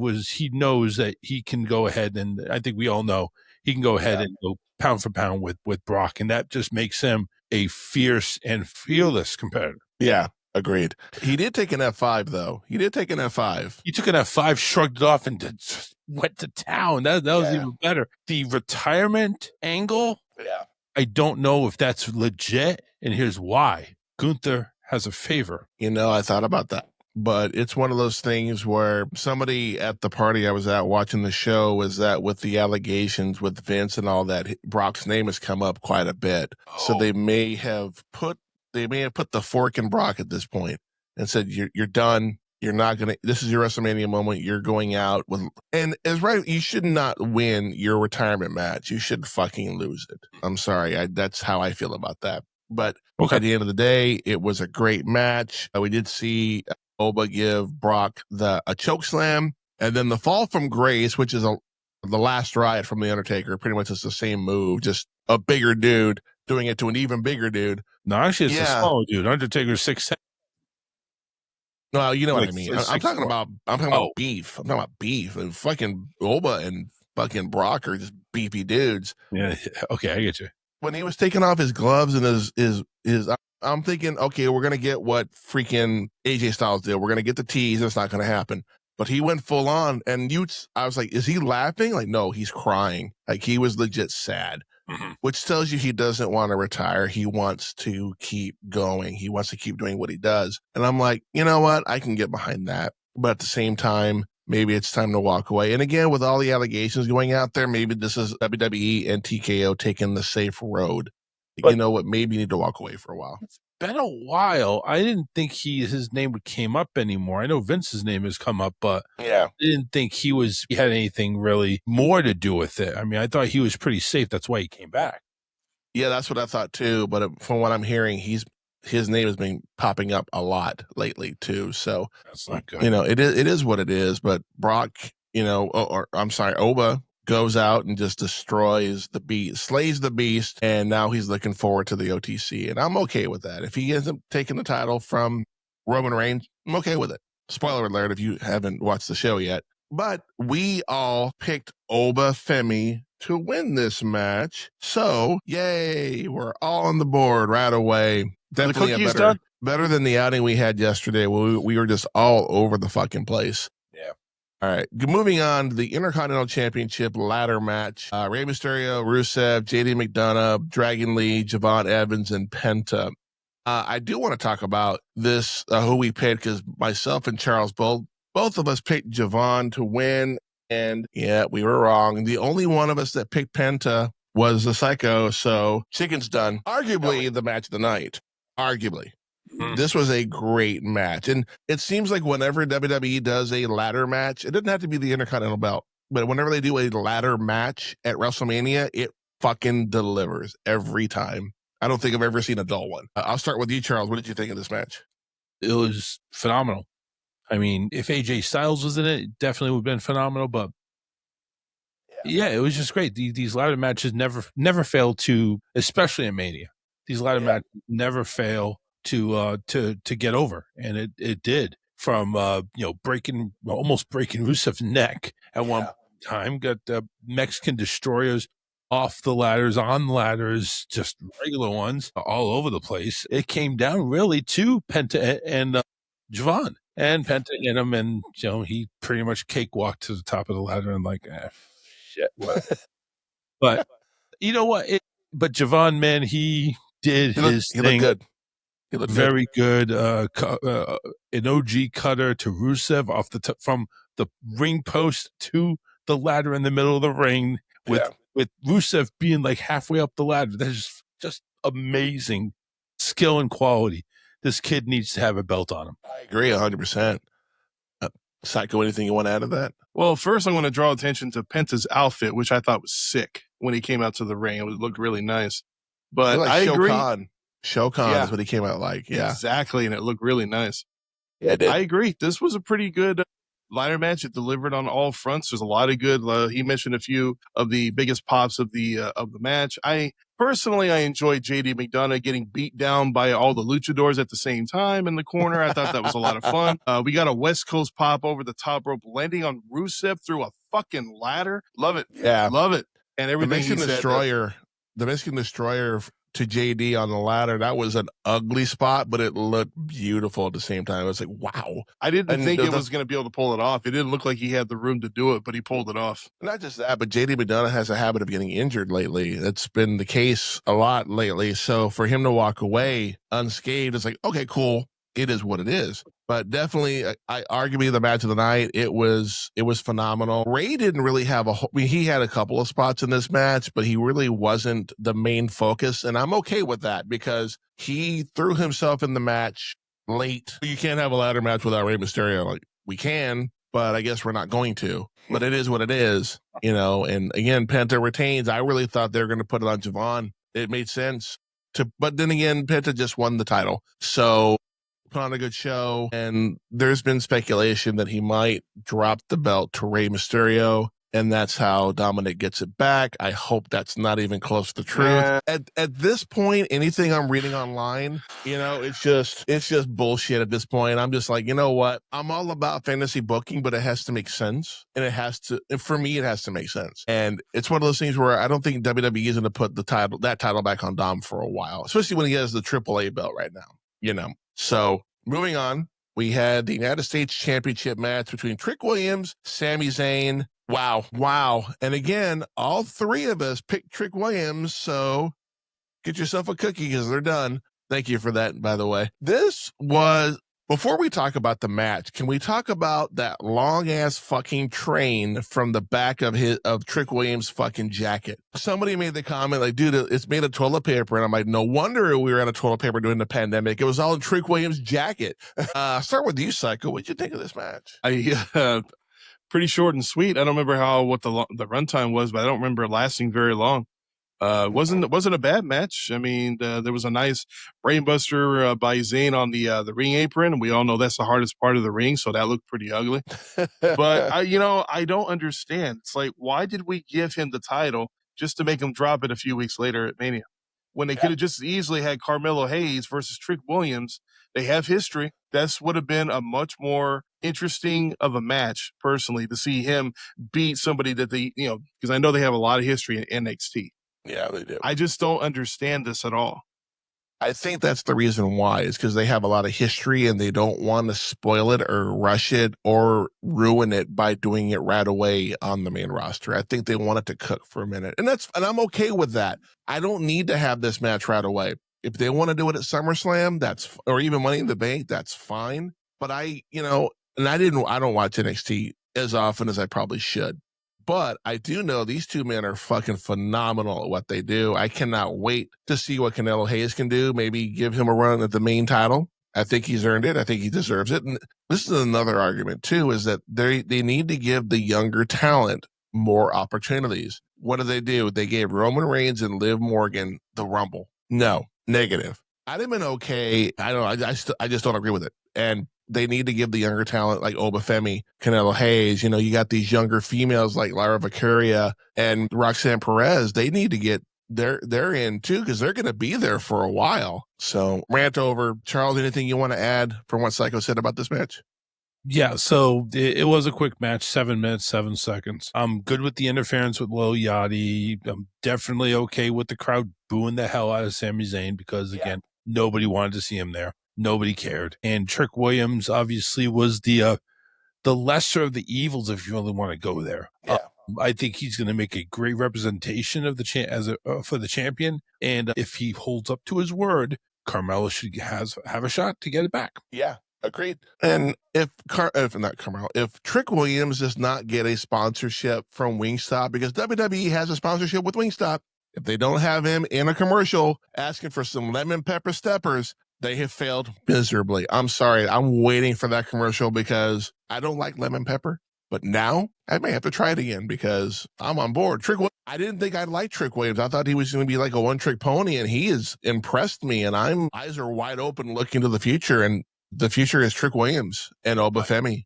knows that he can go ahead, and I think we all know he can go ahead and go pound for pound with Brock, and that just makes him a fierce and fearless competitor. Yeah, agreed. He did take an F5 though. He did take an F5. He took an F5, shrugged it off, and just went to town. That was even better. The retirement angle. Yeah, I don't know if that's legit, and here's why. Gunther has a favor. I thought about that. But it's one of those things where somebody at the party I was at watching the show was that with the allegations with Vince and all that, Brock's name has come up quite a bit. So they may have put they may have put the fork in Brock at this point and said, you're done. You're not going to, this is your WrestleMania moment. You're going out with, and it's right. You should not win your retirement match. You should fucking lose it. I'm sorry. That's how I feel about that. But at the end of the day, it was a great match. We did see Oba give Brock a choke slam, and then the fall from grace, which is the last ride from The Undertaker. Pretty much it's the same move, just a bigger dude doing it to an even bigger dude. No, actually, it's a smaller dude. Undertaker's 6'10". No, you know what I mean. I'm talking about beef. I'm talking about beef. And fucking Oba and fucking Brock are just beefy dudes. Yeah. Okay, I get you. When he was taking off his gloves and his I'm thinking, okay, we're gonna get what freaking AJ Styles did. We're gonna get the tease. It's not gonna happen. But he went full on, and I was like, is he laughing? Like, no, he's crying. Like, he was legit sad, which tells you he doesn't want to retire. He wants to keep going. He wants to keep doing what he does. And I'm like, you know what? I can get behind that. But at the same time, maybe it's time to walk away. And again, with all the allegations going out there, maybe this is WWE and TKO taking the safe road. But, you know what? Maybe you need to walk away for a while. It's been a while. I didn't think his name came up anymore. I know Vince's name has come up, but yeah, I didn't think he had anything really more to do with it. I mean, I thought he was pretty safe. That's why he came back. Yeah, that's what I thought too. But from what I'm hearing, his name has been popping up a lot lately too. So that's not good. You know, it is what it is. But Brock, you know, or I'm sorry, Oba goes out and just destroys the beast, slays the beast, and now he's looking forward to the OTC, and I'm okay with that. If he ends up taking the title from Roman Reigns, I'm okay with it. Spoiler alert if you haven't watched the show yet. But we all picked Oba Femi to win this match, so yay, we're all on the board right away. Definitely better than the outing we had yesterday. We were just all over the fucking place. Yeah. All right, moving on to the Intercontinental Championship ladder match. Rey Mysterio, Rusev, JD McDonough, Dragon Lee, Javon Evans, and Penta. I do want to talk about this, who we picked, because myself and Charles, both of us picked Javon to win, and yeah, we were wrong. The only one of us that picked Penta was the Psycho, so chicken's done. Arguably the match of the night. Arguably. This was a great match. And it seems like whenever WWE does a ladder match, it doesn't have to be the Intercontinental belt, but whenever they do a ladder match at WrestleMania, it fucking delivers every time. I don't think I've ever seen a dull one. I'll start with you, Charles. What did you think of this match? It was phenomenal. I mean, if AJ Styles was in it, it definitely would have been phenomenal, but yeah, it was just great. These ladder matches never fail to, especially in Mania. These ladder matches never fail to get over, and it did. From almost breaking Rusev's neck at one time. Got Mexican destroyers off the ladders, on ladders, just regular ones all over the place. It came down really to Penta and Javon, and Penta hit him, and he pretty much cakewalked to the top of the ladder and like, shit, what? But you know what? But Javon, man, he did his thing. Looked good. He looked very good. An OG cutter to Rusev off the from the ring post to the ladder in the middle of the ring, with Rusev being like halfway up the ladder. That's just amazing skill and quality. This kid needs to have a belt on him. I agree 100%. Psycho, anything you want to add to that? Well, first I'm going to draw attention to Penta's outfit, which I thought was sick when he came out to the ring. It looked really nice. But like I agree. Shokan is what he came out like. Yeah, exactly. And it looked really nice. Yeah, it did. I agree. This was a pretty good ladder match. It delivered on all fronts. There's a lot of good. He mentioned a few of the biggest pops of the match. I enjoyed JD McDonough getting beat down by all the luchadors at the same time in the corner. I thought that was a lot of fun. We got a West Coast pop over the top rope, landing on Rusev through a fucking ladder. Love it. Yeah, love it. And everything. The Mexican Destroyer to JD on the ladder, that was an ugly spot, but it looked beautiful at the same time. It was like, wow. I didn't think it was going to be able to pull it off. It didn't look like he had the room to do it, but he pulled it off. Not just that, but JD McDonough has a habit of getting injured lately. That's been the case a lot lately. So for him to walk away unscathed, it's like, okay, cool. it is what it is. But definitely, I arguably the match of the night. It was phenomenal. Ray didn't really have he had a couple of spots in this match, but he really wasn't the main focus. And I'm okay with that because he threw himself in the match late. You can't have a ladder match without Rey Mysterio. Like, we can, but I guess we're not going to. But it is what it is, And again, Penta retains. I really thought they were going to put it on Javon. It made sense but then again, Penta just won the title. So put on a good show, and there's been speculation that he might drop the belt to Rey Mysterio, and that's how Dominic gets it back. I hope that's not even close to the truth. At this point, anything I'm reading online, it's just bullshit at this point. I'm just like, you know what? I'm all about fantasy booking, but it has to make sense, and for me, it has to make sense. And it's one of those things where I don't think WWE is going to put that title back on Dom for a while, especially when he has the AAA belt right now, So moving on, we had the United States Championship match between Trick Williams, Sami Zayn. Wow. And again, all three of us picked Trick Williams, so get yourself a cookie because they're done. Thank you for that, by the way. Before we talk about the match, can we talk about that long-ass fucking train from the back of Trick Williams' fucking jacket? Somebody made the comment, like, dude, it's made of toilet paper. And I'm like, no wonder we were out of toilet paper during the pandemic. It was all in Trick Williams' jacket. Start with you, Psycho. What'd you think of this match? Pretty short and sweet. I don't remember what the runtime was, but I don't remember it lasting very long. Wasn't a bad match. I mean, there was a nice brainbuster by Zayn on the ring apron, and we all know that's the hardest part of the ring, so that looked pretty ugly. But I don't understand. It's like, why did we give him the title just to make him drop it a few weeks later at Mania, when they could have just easily had Carmelo Hayes versus Trick Williams? They have history. This would have been a much more interesting of a match, personally, to see him beat somebody that because I know they have a lot of history in NXT. Yeah, they do. I just don't understand this at all. I think that's the reason why, is because they have a lot of history and they don't want to spoil it or rush it or ruin it by doing it right away on the main roster. I think they want it to cook for a minute, and I'm okay with that. I don't need to have this match right away. If they want to do it at SummerSlam, or even Money in the Bank, that's fine. But I don't watch NXT as often as I probably should. But I do know these two men are fucking phenomenal at what they do. I cannot wait to see what Canelo Hayes can do. Maybe give him a run at the main title. I think he's earned it. I think he deserves it. And this is another argument, too, is that they need to give the younger talent more opportunities. What do? They gave Roman Reigns and Liv Morgan the Rumble. No, negative. I'd have been okay. I don't know. I just don't agree with it. And they need to give the younger talent like Obafemi, Canelo Hayes. You got these younger females like Lyra Vicaria and Roxanne Perez. They need to get they're in too, because they're going to be there for a while. So rant over. Charles, anything you want to add from what Psycho said about this match? Yeah, so it was a quick match, 7 minutes, 7 seconds. I'm good with the interference with Lil Yachty. I'm definitely okay with the crowd booing the hell out of Sami Zayn because, again, nobody wanted to see him there. Nobody cared. And Trick Williams obviously was the lesser of the evils, if you really want to go there. Yeah. I think he's going to make a great representation of for the champion. And if he holds up to his word, Carmelo should have a shot to get it back. Yeah. Agreed. And if Trick Williams does not get a sponsorship from Wingstop, because WWE has a sponsorship with Wingstop, if they don't have him in a commercial asking for some lemon pepper steppers, they have failed miserably. I'm sorry. I'm waiting for that commercial because I don't like lemon pepper. But now I may have to try it again because I'm on board. I didn't think I'd like Trick Williams. I thought he was going to be like a one-trick pony, and he has impressed me. And eyes are wide open looking to the future. And the future is Trick Williams and Obafemi.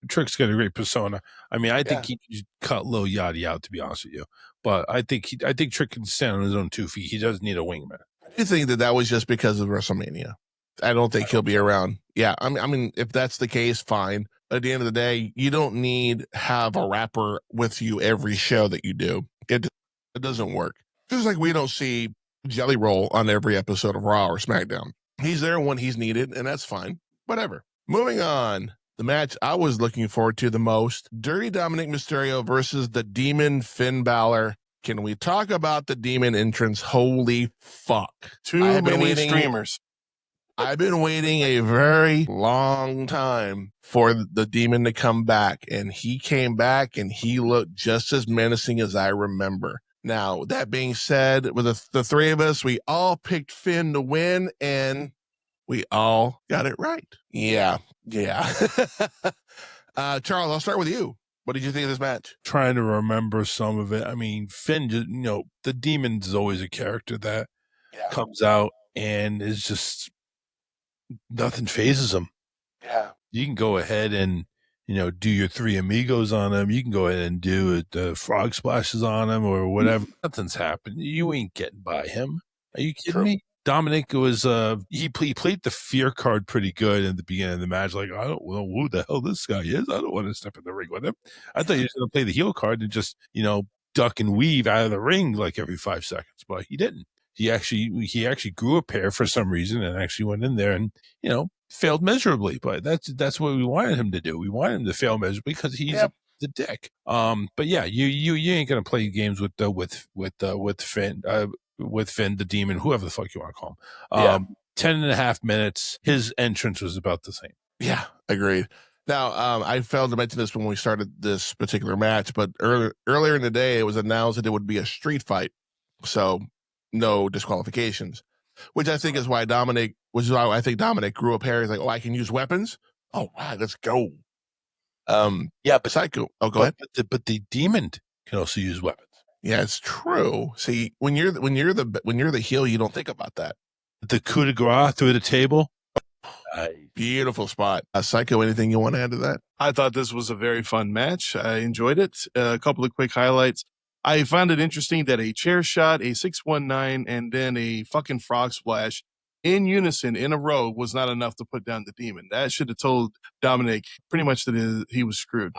Trick's got a great persona. I mean, I think he could cut Lil Yachty out, to be honest with you. But I think Trick can stand on his own 2 feet. He doesn't need a wingman. I do think that was just because of WrestleMania. I don't think he'll be around. Yeah, I mean, if that's the case, fine. At the end of the day, you don't need have a rapper with you every show that you do. It doesn't work. Just like we don't see Jelly Roll on every episode of Raw or SmackDown. He's there when he's needed, and that's fine. Whatever. Moving on. The match I was looking forward to the most, Dirty Dominic Mysterio versus the Demon Finn Balor. Can we talk about the Demon entrance? Holy fuck. Too many streamers. I've been waiting a very long time for the demon to come back, and he came back and he looked just as menacing as I remember. Now, that being said, with the three of us, we all picked Finn to win, and we all got it right. Yeah. Charles, I'll start with you. What did you think of this match? Trying to remember some of it. I mean, Finn, just, the demon is always a character that comes out and is just nothing phases him. Yeah. You can go ahead and, do your three amigos on him. You can go ahead and do the frog splashes on him or whatever. Nothing's happened. You ain't getting by him. Are you kidding me? Dominic was, he played the fear card pretty good at the beginning of the match. Like, I don't know who the hell this guy is. I don't want to step in the ring with him. I thought he was going to play the heel card and just, duck and weave out of the ring like every 5 seconds, but he didn't. He actually grew a pair for some reason and actually went in there and, failed miserably. But that's what we wanted him to do. We wanted him to fail miserably because he's the dick. But yeah, you ain't gonna play games with Finn, with Finn the demon, whoever the fuck you want to call him. 10.5 minutes. His entrance was about the same. Yeah, agreed. Now, I failed to mention this when we started this particular match, but earlier in the day, it was announced that it would be a street fight, so no disqualifications, which I think is why I think Dominic grew up here. He's like, oh, I can use weapons. Oh, wow, let's go. But Psycho. Oh, go ahead. But the demon can also use weapons. Yeah, it's true. See, when you're the heel, you don't think about that. The coup de grace through the table. Beautiful spot. Psycho, anything you want to add to that? I thought this was a very fun match. I enjoyed it. A couple of quick highlights. I found it interesting that a chair shot, a 619, and then a fucking frog splash in unison in a row was not enough to put down the demon. That should have told Dominic pretty much that he was screwed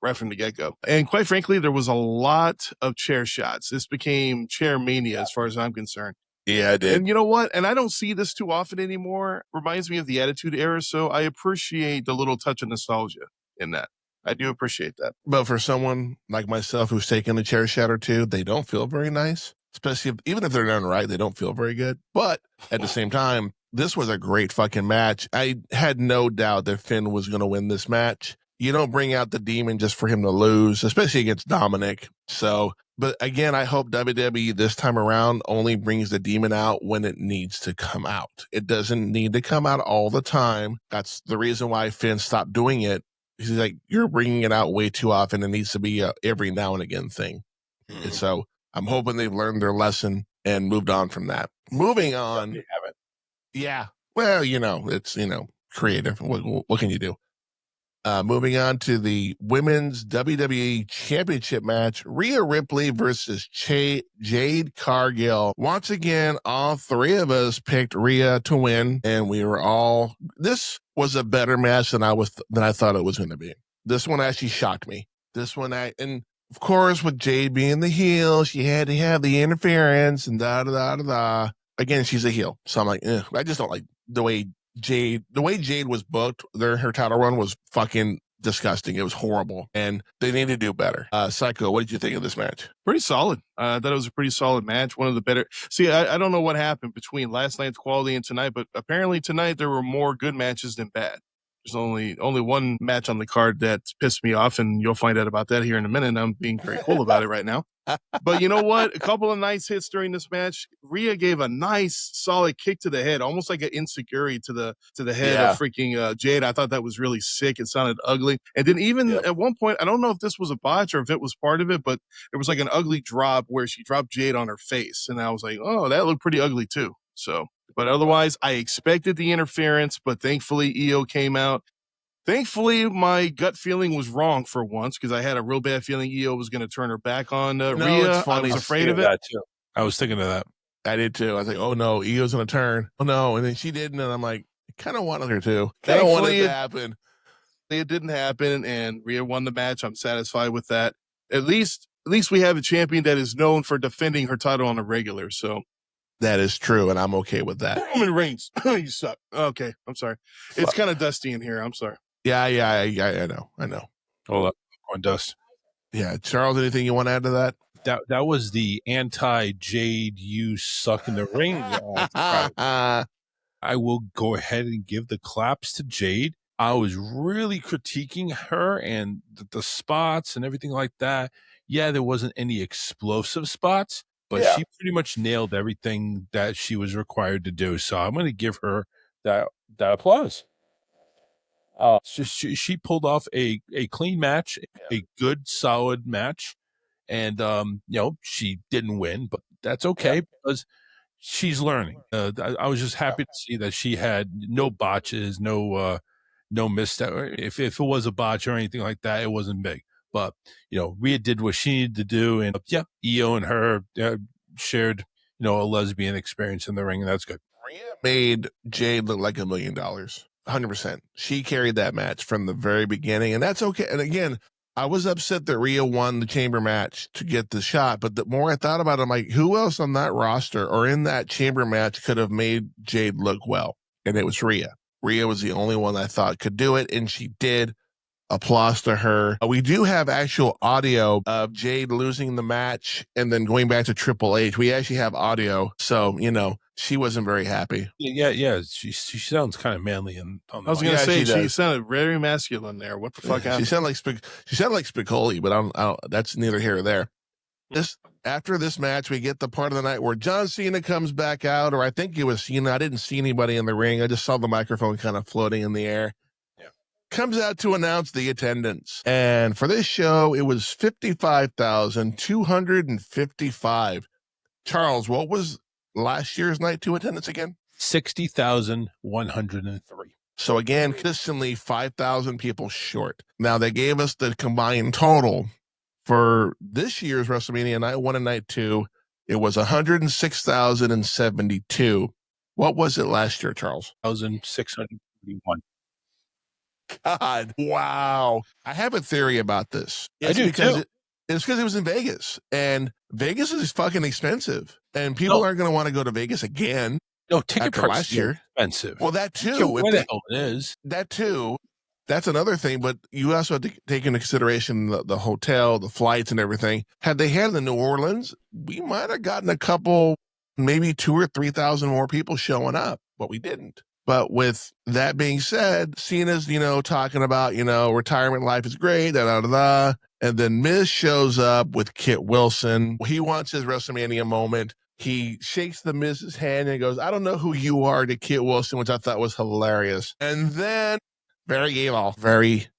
right from the get-go. And quite frankly, there was a lot of chair shots. This became chair mania as far as I'm concerned. Yeah, I did. And you know what? And I don't see this too often anymore. Reminds me of the Attitude Era, so I appreciate the little touch of nostalgia in that. I do appreciate that. But for someone like myself who's taken a chair shot or two, they don't feel very nice. Especially even if they're done right, they don't feel very good. But at the same time, this was a great fucking match. I had no doubt that Finn was going to win this match. You don't bring out the demon just for him to lose, especially against Dominic. So, but again, I hope WWE this time around only brings the demon out when it needs to come out. It doesn't need to come out all the time. That's the reason why Finn stopped doing it. He's like, you're bringing it out way too often. It needs to be a every now and again thing. And so I'm hoping they've learned their lesson and moved on from that. Moving on. They haven't. Yeah. Well, it's, creative. What can you do? Moving on to the women's WWE Championship match, Rhea Ripley versus Jade Cargill. Once again, all three of us picked Rhea to win, and this was a better match than I thought it was going to be. This one actually shocked me. And of course, with Jade being the heel, she had to have the interference and da-da-da-da-da. Again, she's a heel. So I'm like, I just don't like the way Jade was booked. Her title run was fucking disgusting. It was horrible, and they need to do better. Psycho, what did you think of this match? Pretty solid. I thought it was a pretty solid match. One of the better. See, I don't know what happened between last night's quality and tonight, but apparently tonight there were more good matches than bad. There's only one match on the card that pissed me off, and you'll find out about that here in a minute. I'm being very cool about it right now. But you know what? A couple of nice hits during this match. Rhea gave a nice, solid kick to the head, almost like an insecurity to the head of freaking Jade. I thought that was really sick. It sounded ugly. And then even at one point, I don't know if this was a botch or if it was part of it, but there was like an ugly drop where she dropped Jade on her face. And I was like, oh, that looked pretty ugly too. So, but otherwise, I expected the interference, but thankfully EO came out. Thankfully, my gut feeling was wrong for once because I had a real bad feeling EO was going to turn her back on Rhea. I was afraid of it. I was thinking of that. I did too. I was like, oh no, EO's going to turn. Oh no. And then she didn't. And I'm like, I kind of wanted her to. Kind of wanted it to happen. It didn't happen, and Rhea won the match. I'm satisfied with that. At least we have a champion that is known for defending her title on a regular. So that is true, and I'm okay with that. Roman Reigns, you suck. Okay, I'm sorry. It's kind of dusty in here. I'm sorry. Yeah, I know. Hold up, on dust. Yeah, Charles, anything you want to add to that? That was the anti-Jade, you suck in the ring. I will go ahead and give the claps to Jade. I was really critiquing her and the spots and everything like that. Yeah, there wasn't any explosive spots, but she pretty much nailed everything that she was required to do. So I'm going to give her that applause. She pulled off a clean match, a good, solid match. And, she didn't win, but that's okay because she's learning. I was just happy to see that she had no botches, no misstep. If it was a botch or anything like that, it wasn't big. But, Rhea did what she needed to do. And Io and her shared, a lesbian experience in the ring. And that's good. Rhea made Jade look like $1 million. 100%. She carried that match from the very beginning. And that's okay. And again, I was upset that Rhea won the chamber match to get the shot. But the more I thought about it, I'm like, who else on that roster or in that chamber match could have made Jade look well? And it was Rhea. Rhea was the only one I thought could do it, and she did. Applause to her. We do have actual audio of Jade losing the match and then going back to Triple H. We actually have audio, so she wasn't very happy. Yeah. She sounds kind of manly, and I was going to say she sounded very masculine there. What the fuck happened? She sounded like Spicoli, but I don't, that's neither here or there. After this match, we get the part of the night where John Cena comes back out, or I think it was Cena. I didn't see anybody in the ring. I just saw the microphone kind of floating in the air. Comes out to announce the attendance. And for this show, it was 55,255. Charles, what was last year's night 2 attendance again? 60,103. So again, consistently 5,000 people short. Now they gave us the combined total for this year's WrestleMania night 1 and night 2. It was 106,072. What was it last year, Charles? 1,641. God, wow. I have a theory about this. I do too. It's because it was in Vegas, and Vegas is fucking expensive, and people aren't going to want to go to Vegas again. No, ticket prices last year. Expensive. Well, that too. Where the hell it is? That too. That's another thing, but you also have to take into consideration the hotel, the flights, and everything. Had they had the New Orleans, we might have gotten a couple, maybe 2,000 or 3,000 more people showing up, but we didn't. But with that being said, Cena's, talking about, retirement life is great, da-da-da-da. And then Miz shows up with Kit Wilson. He wants his WrestleMania moment. He shakes the Miz's hand and goes, I don't know who you are, to Kit Wilson, which I thought was hilarious. And then very evil, very,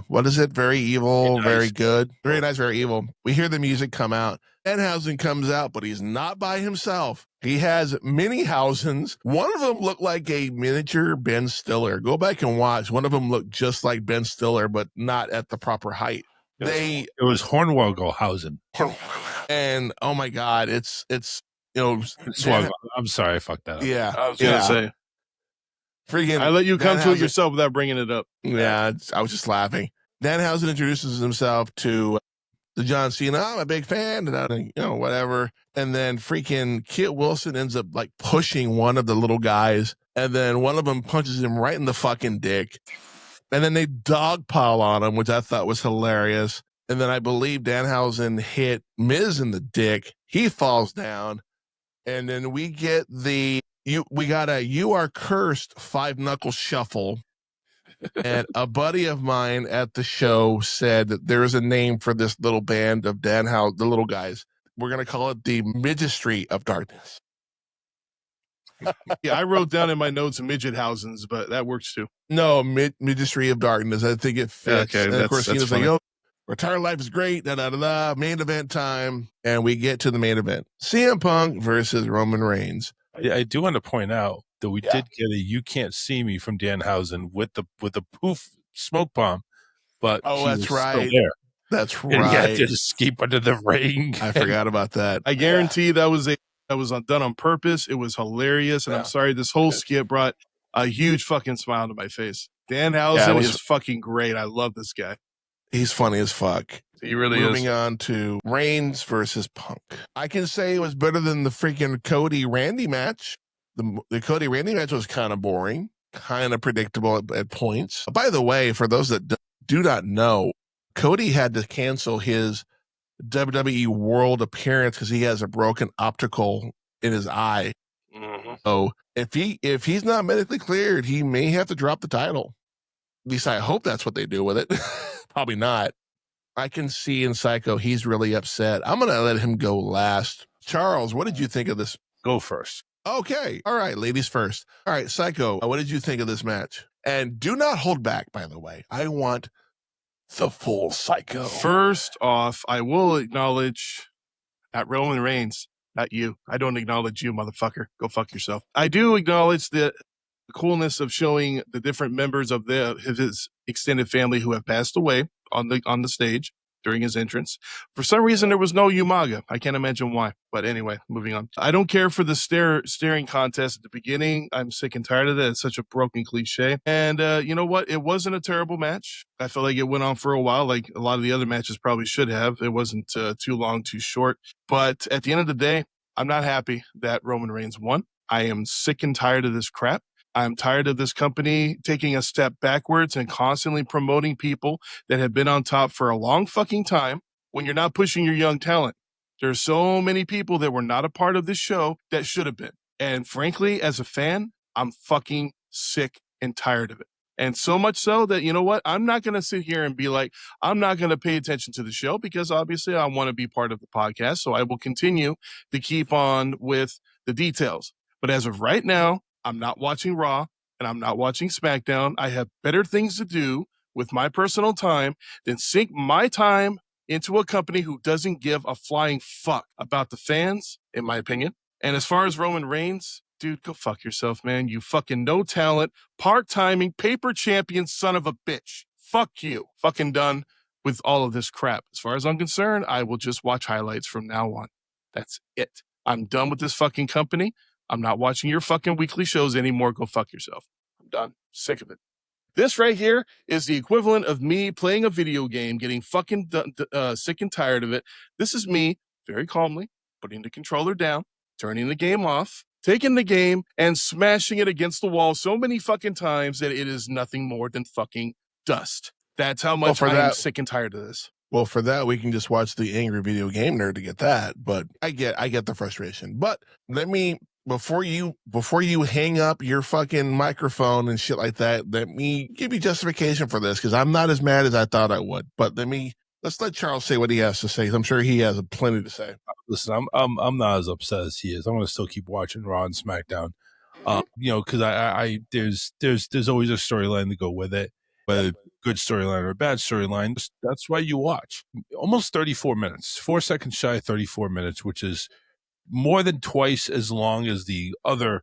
what is it? Very evil, nice. Very good. Very nice, very evil. We hear the music come out. Danhausen comes out, but he's not by himself. He has many Hausens. One of them looked like a miniature Ben Stiller. Go back and watch. One of them looked just like Ben Stiller, but not at the proper height. It was Hornwogelhausen. And oh my God, it's I'm sorry, I fucked that up. Yeah, I was gonna say. Freaking, I let you come to it yourself without bringing it up. Yeah, I was just laughing. Danhausen introduces himself to the John Cena. I'm a big fan, and whatever. And then freaking Kit Wilson ends up like pushing one of the little guys, and then one of them punches him right in the fucking dick. And then they dogpile on him, which I thought was hilarious. And then I believe Danhausen hit Miz in the dick. He falls down, and then we get you are cursed 5-knuckle shuffle. And a buddy of mine at the show said that there is a name for this little band of Danhausen, the little guys. We're going to call it the Midgestry of Darkness. Yeah, I wrote down in my notes midget housens, but that works too. No, Midgestry of Darkness. I think it fits. Okay, and of course, Cena's like, retire life is great, da-da-da-da, main event time. And we get to the main event. CM Punk versus Roman Reigns. I do want to point out that we did get a "You Can't See Me" from Danhausen with the poof smoke bomb, but that's right. Still there. That's right. And he had to escape under the ring. I forgot about that. I guarantee that was done on purpose. It was hilarious, and I'm sorry. This whole skit brought a huge fucking smile to my face. Danhausen is fucking great. I love this guy. He's funny as fuck. He really is. Moving on to Reigns versus Punk. I can say it was better than the freaking Cody-Randy match. The Cody-Randy match was kind of boring, kind of predictable at points. By the way, for those that do not know, Cody had to cancel his WWE World appearance because he has a broken optical in his eye. So if he's not medically cleared, he may have to drop the title. At least I hope that's what they do with it. Probably not. I can see in Psycho he's really upset. I'm gonna let him go last. Charles, what did you think of this? Go first. Okay. All right, ladies first. All right, Psycho, what did you think of this match? And do not hold back, by the way. I want the full Psycho. First off, I will acknowledge that Roman Reigns, not you. I don't acknowledge you, motherfucker. Go fuck yourself. I do acknowledge the coolness of showing the different members of his extended family who have passed away on the stage during his entrance. For some reason, there was no Umaga. I can't imagine why. But anyway, moving on. I don't care for the staring contest at the beginning. I'm sick and tired of that. It's such a broken cliche. And you know what? It wasn't a terrible match. I feel like it went on for a while, like a lot of the other matches probably should have. It wasn't too long, too short. But at the end of the day, I'm not happy that Roman Reigns won. I am sick and tired of this crap. I'm tired of this company taking a step backwards and constantly promoting people that have been on top for a long fucking time when you're not pushing your young talent. There's so many people that were not a part of this show that should have been. And frankly, as a fan, I'm fucking sick and tired of it. And so much so that, you know what? I'm not going to sit here and be like, I'm not going to pay attention to the show because obviously I want to be part of the podcast. So I will continue to keep on with the details. But as of right now, I'm not watching Raw and I'm not watching SmackDown. I have better things to do with my personal time than sink my time into a company who doesn't give a flying fuck about the fans, in my opinion. And as far as Roman Reigns, dude, go fuck yourself, man. You fucking no talent, part-timing, paper champion son of a bitch. Fuck you. Fucking done with all of this crap. As far as I'm concerned, I will just watch highlights from now on. That's it. I'm done with this fucking company. I'm not watching your fucking weekly shows anymore. Go fuck yourself. I'm done. Sick of it. This right here is the equivalent of me playing a video game, getting fucking sick and tired of it. This is me very calmly putting the controller down, turning the game off, taking the game and smashing it against the wall so many fucking times that it is nothing more than fucking dust. That's how much I am sick and tired of this. Well, for that, we can just watch the Angry Video Game Nerd to get that. But I get the frustration. But let me, before you hang up your fucking microphone and shit like that, let me give you justification for this, because I'm not as mad as I thought I would. But let's let Charles say what he has to say. I'm sure he has plenty to say. Listen, I'm not as upset as he is. I'm going to still keep watching Raw and SmackDown. Because I there's always a storyline to go with it, whether good storyline or a bad storyline. That's why you watch. Almost 34 minutes, 4 seconds shy of 34 minutes, which is more than twice as long as the other,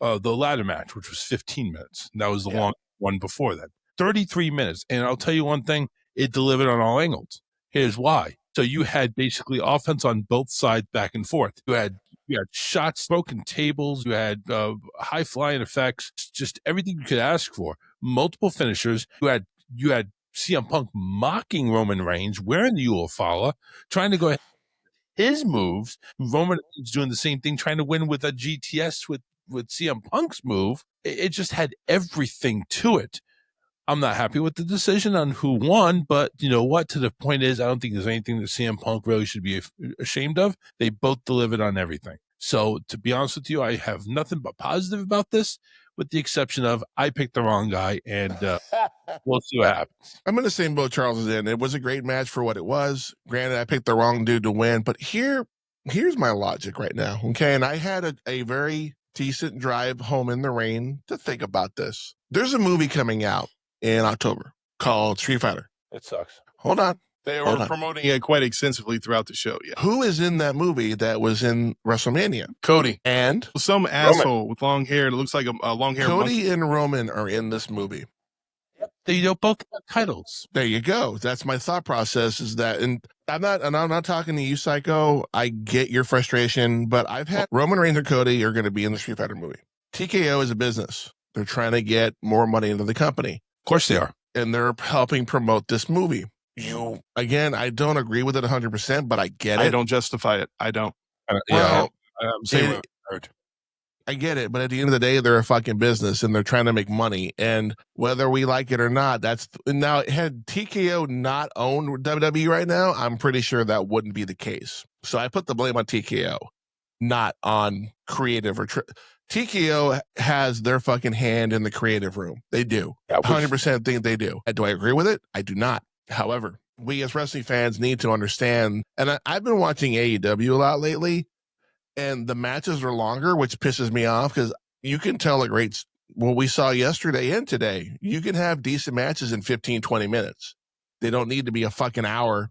the ladder match, which was 15 minutes. And that was the long one before that. 33 minutes. And I'll tell you one thing, it delivered on all angles. Here's why. So you had basically offense on both sides back and forth. You had shots, broken tables, you had high flying effects, just everything you could ask for. Multiple finishers. You had CM Punk mocking Roman Reigns, wearing the Ulafala, trying to go ahead his moves. Roman Reigns doing the same thing, trying to win with a GTS with CM Punk's move. It just had everything to it. I'm not happy with the decision on who won, but you know what? To the point is, I don't think there's anything that CM Punk really should be ashamed of. They both delivered on everything. So to be honest with you, I have nothing but positive about this, with the exception of I picked the wrong guy, and we'll see what happens. I'm in the same boat Charles is in. It was a great match for what it was. Granted, I picked the wrong dude to win, but here's my logic right now, okay? And I had a very decent drive home in the rain to think about this. There's a movie coming out in October called Street Fighter. It sucks. Hold on. They were promoting it quite extensively throughout the show. Yeah. Who is in that movie that was in WrestleMania? Cody. And? Some asshole with long hair. It looks like a long hair. Cody and Roman are in this movie. They both got titles. There you go. That's my thought process, is that, and I'm not talking to you, Psycho. I get your frustration, but I've had Roman Reigns and Cody are going to be in the Street Fighter movie. TKO is a business. They're trying to get more money into the company. Of course they are. And they're helping promote this movie. I don't agree with it 100%, but I get it. I don't justify it. I don't. I'm saying I get it, but at the end of the day, they're a fucking business and they're trying to make money. And whether we like it or not, now, had TKO not owned WWE right now, I'm pretty sure that wouldn't be the case. So I put the blame on TKO. not on creative or TKO has their fucking hand in the creative room. They do. 100% think they do. Do I agree with it? I do not. However, we as wrestling fans need to understand, and I've been watching AEW a lot lately, and the matches are longer, which pisses me off because you can tell a great, what we saw yesterday and today, you can have decent matches in 15, 20 minutes. They don't need to be a fucking hour.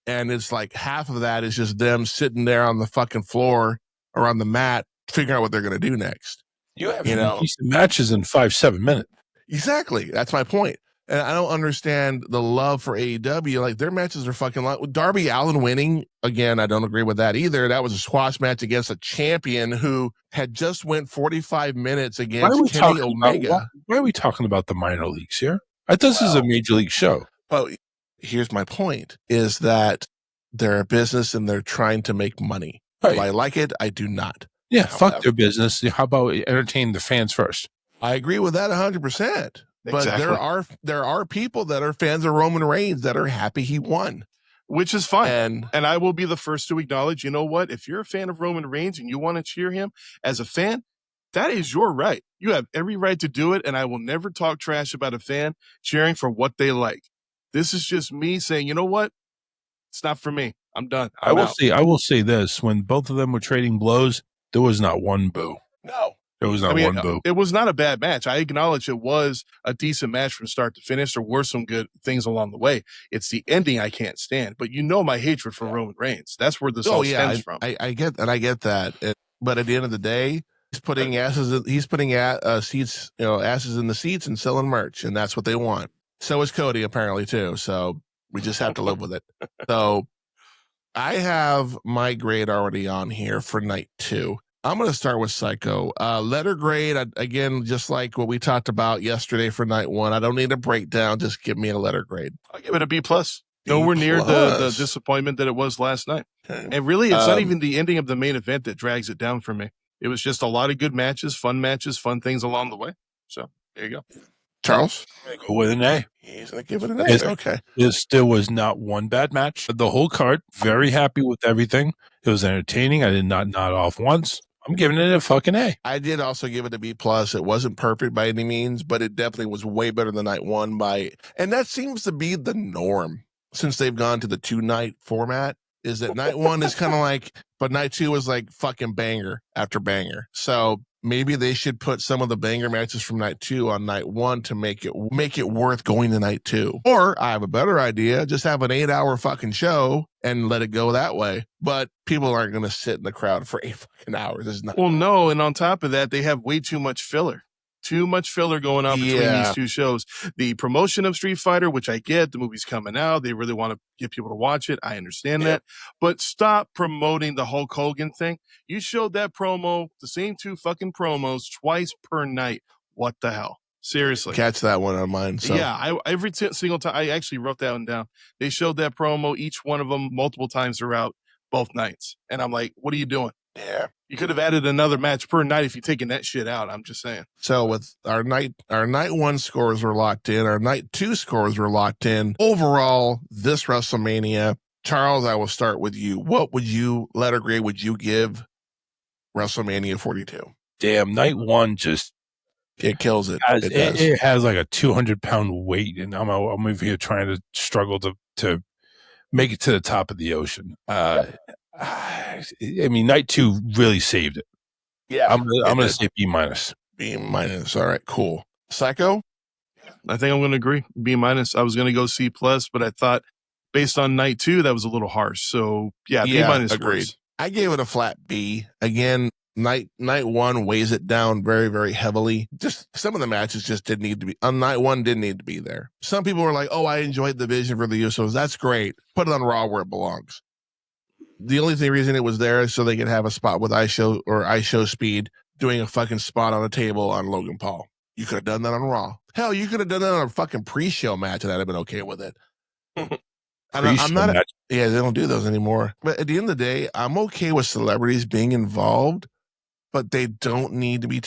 And it's like half of that is just them sitting there on the fucking floor or on the mat, figuring out what they're going to do next. You have decent matches in 5-7 minutes. Exactly. That's my point. And I don't understand the love for AEW. Like, their matches are fucking long. Darby Allin winning, again, I don't agree with that either. That was a squash match against a champion who had just went 45 minutes against Kenny Omega. Why are we talking about the minor leagues here? I thought this is a major league show. Well, here's my point, is that they're a business and they're trying to make money. Right. Do I like it? I do not. Yeah, fuck their business. How about entertain the fans first? I agree with that 100%. But Exactly. there are people that are fans of Roman Reigns that are happy he won. Which is fine. And I will be the first to acknowledge, you know what? If you're a fan of Roman Reigns and you want to cheer him as a fan, that is your right. You have every right to do it. And I will never talk trash about a fan cheering for what they like. This is just me saying, you know what? It's not for me. I'm done. I will say this. When both of them were trading blows, there was not one boo. No. There was not one boo. It was not a bad match. I acknowledge it was a decent match from start to finish. There were some good things along the way. It's the ending I can't stand. But you know my hatred for Roman Reigns. That's where this all stems from. I get that. But at the end of the day, he's putting asses in the seats and selling merch, and that's what they want. So is Cody apparently too. So we just have to live with it. So I have my grade already on here for night 2. I'm going to start with Psycho. Letter grade, again, just like what we talked about yesterday for night 1. I don't need a breakdown. Just give me a letter grade. I'll give it a B+. Nowhere near the disappointment that it was last night. Okay. And really, it's not even the ending of the main event that drags it down for me. It was just a lot of good matches, fun things along the way. So there you go. Charles? Go with an A. He's going to give it an A. Okay. There was not one bad match. The whole card, very happy with everything. It was entertaining. I did not nod off once. I'm giving it a fucking A. I did also give it a B+. It wasn't perfect by any means, but it definitely was way better than night 1 and that seems to be the norm since they've gone to the 2-night format, is that night 1 is kind of like, but night 2 is like fucking banger after banger. So maybe they should put some of the banger matches from night 2 on night 1 to make it worth going to night 2. Or I have a better idea, just have an 8-hour fucking show and let it go that way. But people aren't going to sit in the crowd for 8 fucking hours. It's not. Well, no. And on top of that, they have way too much filler. Too much filler going on between these two shows. The promotion of Street Fighter, which I get, the movie's coming out. They really want to get people to watch it. I understand that. But stop promoting the Hulk Hogan thing. You showed that promo, the same 2 fucking promos, twice per night. What the hell? Seriously. Catch that one on mine. So. Yeah, every single time. I actually wrote that one down. They showed that promo, each one of them, multiple times throughout both nights. And I'm like, what are you doing? Yeah. You could have added another match per night if you're taking that shit out. I'm just saying. So with our night 1 scores were locked in. Our night 2 scores were locked in. Overall, this WrestleMania, Charles, I will start with you. What letter grade would you give WrestleMania 42? Damn, night 1 just... It kills it. It has like a 200-pound weight, and I'm over here trying to struggle to make it to the top of the ocean. I mean, night 2 really saved it. Yeah, I'm going to say B-. B-. All right, cool. Psycho? I think I'm going to agree. B-. I was going to go C+, but I thought based on night 2, that was a little harsh. So yeah, B-. Agreed. Scores. I gave it a flat B. Again, night 1 weighs it down very, very heavily. Just some of the matches just didn't need to be on night 1. Didn't need to be there. Some people were like, "Oh, I enjoyed the vision for the Usos. That's great. Put it on Raw where it belongs." The only reason it was there is so they could have a spot with iShow Speed doing a fucking spot on a table on Logan Paul. You could have done that on Raw. Hell, you could have done that on a fucking pre-show match and I'd have been okay with it. I'm not. Yeah, they don't do those anymore. But at the end of the day, I'm okay with celebrities being involved, but they don't need to be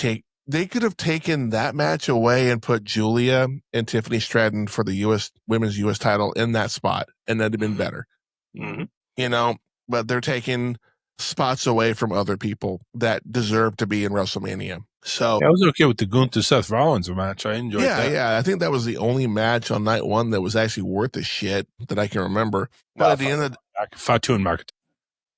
They could have taken that match away and put Julia and Tiffany Stratton for the women's U.S. title in that spot, and that'd have been better. Mm-hmm. You know, but they're taking spots away from other people that deserve to be in WrestleMania. So I was okay with the Gunther Seth Rollins match. I enjoyed that. Yeah. I think that was the only match on night one that was actually worth the shit that I can remember. But at the end of Fatu and Market.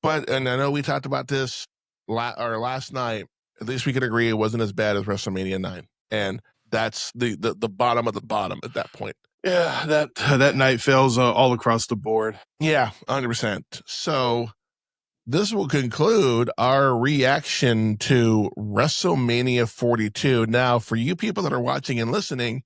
But, and I know we talked about this last night, at least we can agree it wasn't as bad as WrestleMania 9. And that's the bottom of the bottom at that point. Yeah, that night fails all across the board. Yeah, 100%. So this will conclude our reaction to WrestleMania 42. Now, for you people that are watching and listening,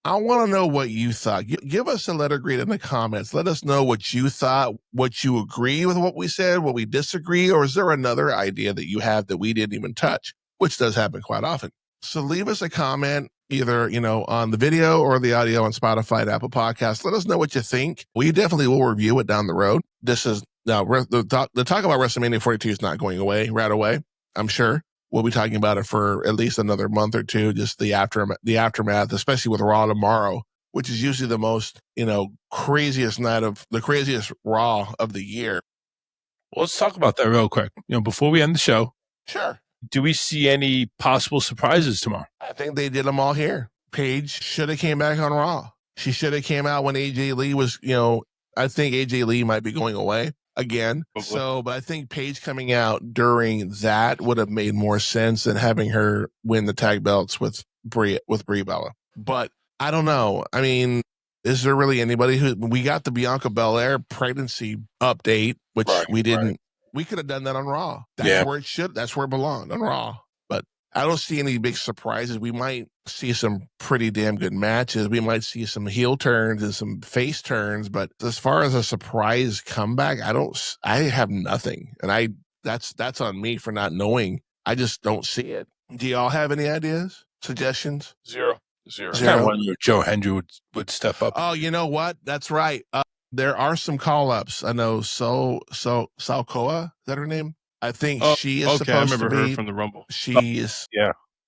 I want to know what you thought. Give us a letter grade in the comments. Let us know what you thought, what you agree with what we said, what we disagree, or is there another idea that you have that we didn't even touch, which does happen quite often. So leave us a comment either, on the video or the audio on Spotify and Apple Podcasts. Let us know what you think. We definitely will review it down the road. This is now the talk about WrestleMania 42 is not going away right away. I'm sure we'll be talking about it for at least another month or two, just the aftermath, especially with Raw tomorrow, which is usually the most, craziest Raw of the year. Well, let's talk about that real quick. Before we end the show. Sure. Do we see any possible surprises tomorrow? I think they did them all here. Paige should have came back on Raw. She should have came out when AJ Lee was, I think AJ Lee might be going away again. But I think Paige coming out during that would have made more sense than having her win the tag belts with Brie Bella. But I don't know. I mean, is there really anybody we got the Bianca Belair pregnancy update, which we didn't. Right. We could have done that on Raw. That's where it should. That's where it belonged, on Raw. But I don't see any big surprises. We might see some pretty damn good matches. We might see some heel turns and some face turns. But as far as a surprise comeback, I have nothing. And that's on me for not knowing. I just don't see it. Do y'all have any ideas, suggestions? Zero. I kind of wonder if Joe Hendry would step up. Oh, you know what? That's right. There are some call-ups. I know Salkoa, is that her name? I think she is supposed to be. I remember her from the Rumble. She is.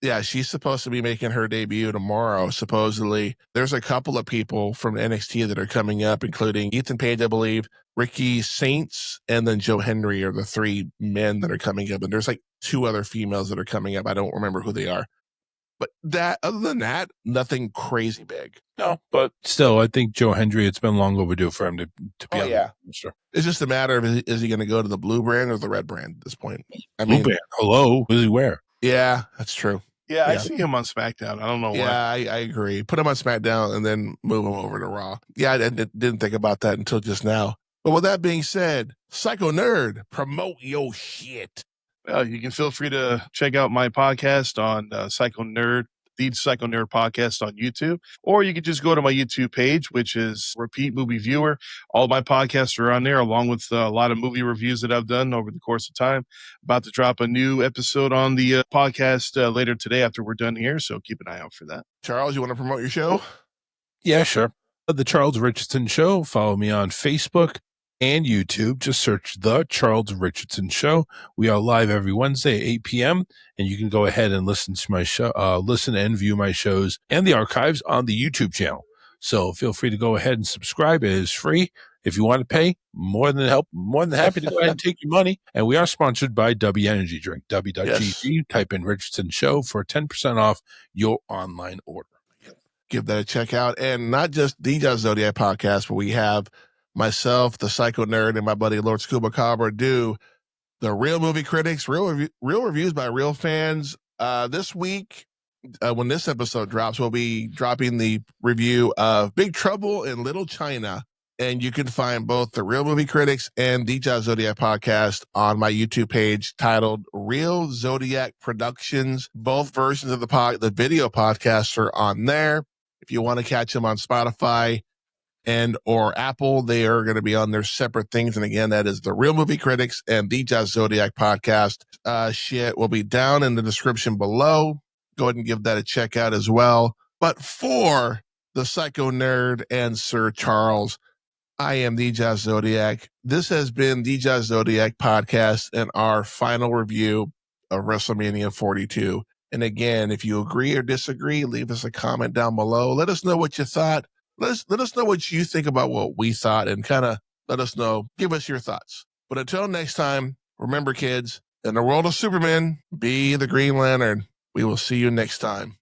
Yeah, she's supposed to be making her debut tomorrow, supposedly. There's a couple of people from NXT that are coming up, including Ethan Page, I believe, Ricky Saints, and then Joe Hendry are the three men that are coming up. And there's like two other females that are coming up. I don't remember who they are. But other than that, nothing crazy big. No, but still, I think Joe Hendry, it's been long overdue for him to be on the roster. It's just a matter of, is he going to go to the blue brand or the red brand at this point? Blue brand. Hello. Who does he wear? Yeah, that's true. Yeah, I see him on SmackDown. I don't know why. Yeah, I agree. Put him on SmackDown and then move him over to Raw. Yeah, I didn't think about that until just now. But with that being said, Psycho Nerd, promote your shit. Well, you can feel free to check out my podcast on Psycho Nerd, the Psycho Nerd podcast on YouTube, or you can just go to my YouTube page, which is Repeat Movie Viewer. All my podcasts are on there, along with a lot of movie reviews that I've done over the course of time. About to drop a new episode on the podcast later today after we're done here, so keep an eye out for that. Charles, you want to promote your show? Yeah, sure. The Charles Richardson Show. Follow me on Facebook and YouTube. Just search The Charles Richardson Show. We are live every Wednesday at 8 p.m. and you can go ahead and listen to my show, listen and view my shows and the archives on the YouTube channel. So feel free to go ahead and subscribe. It is free. If you want to pay, more than happy to go ahead and take your money. And we are sponsored by W Energy Drink, W.GG. Type in Richardson Show for 10% off your online order. Give that a check out. And not just the Zodiac podcast, but we have myself, the Psycho Nerd, and my buddy Lord Scuba Cabra do the Real Movie Critics, real reviews by real fans. This week, when this episode drops, we'll be dropping the review of Big Trouble in Little China. And you can find both the Real Movie Critics and the Zodiac podcast on my YouTube page titled Real Zodiac Productions. Both versions of the video podcasts are on there. If you want to catch them on Spotify and or Apple, they are going to be on their separate things. And again, that is the Real Movie Critics and the Zodiac podcast. Shit will be down in the description below. Go ahead and give that a check out as well. But for the Psycho Nerd and Sir Charles, I am the Zodiac. This has been the Zodiac podcast and our final review of WrestleMania 42. And again, if you agree or disagree, leave us a comment down below. Let us know what you thought. Let us know what you think about what we thought and kind of let us know, give us your thoughts. But until next time, Remember, kids, in the world of Superman, be the Green Lantern. We will see you next time.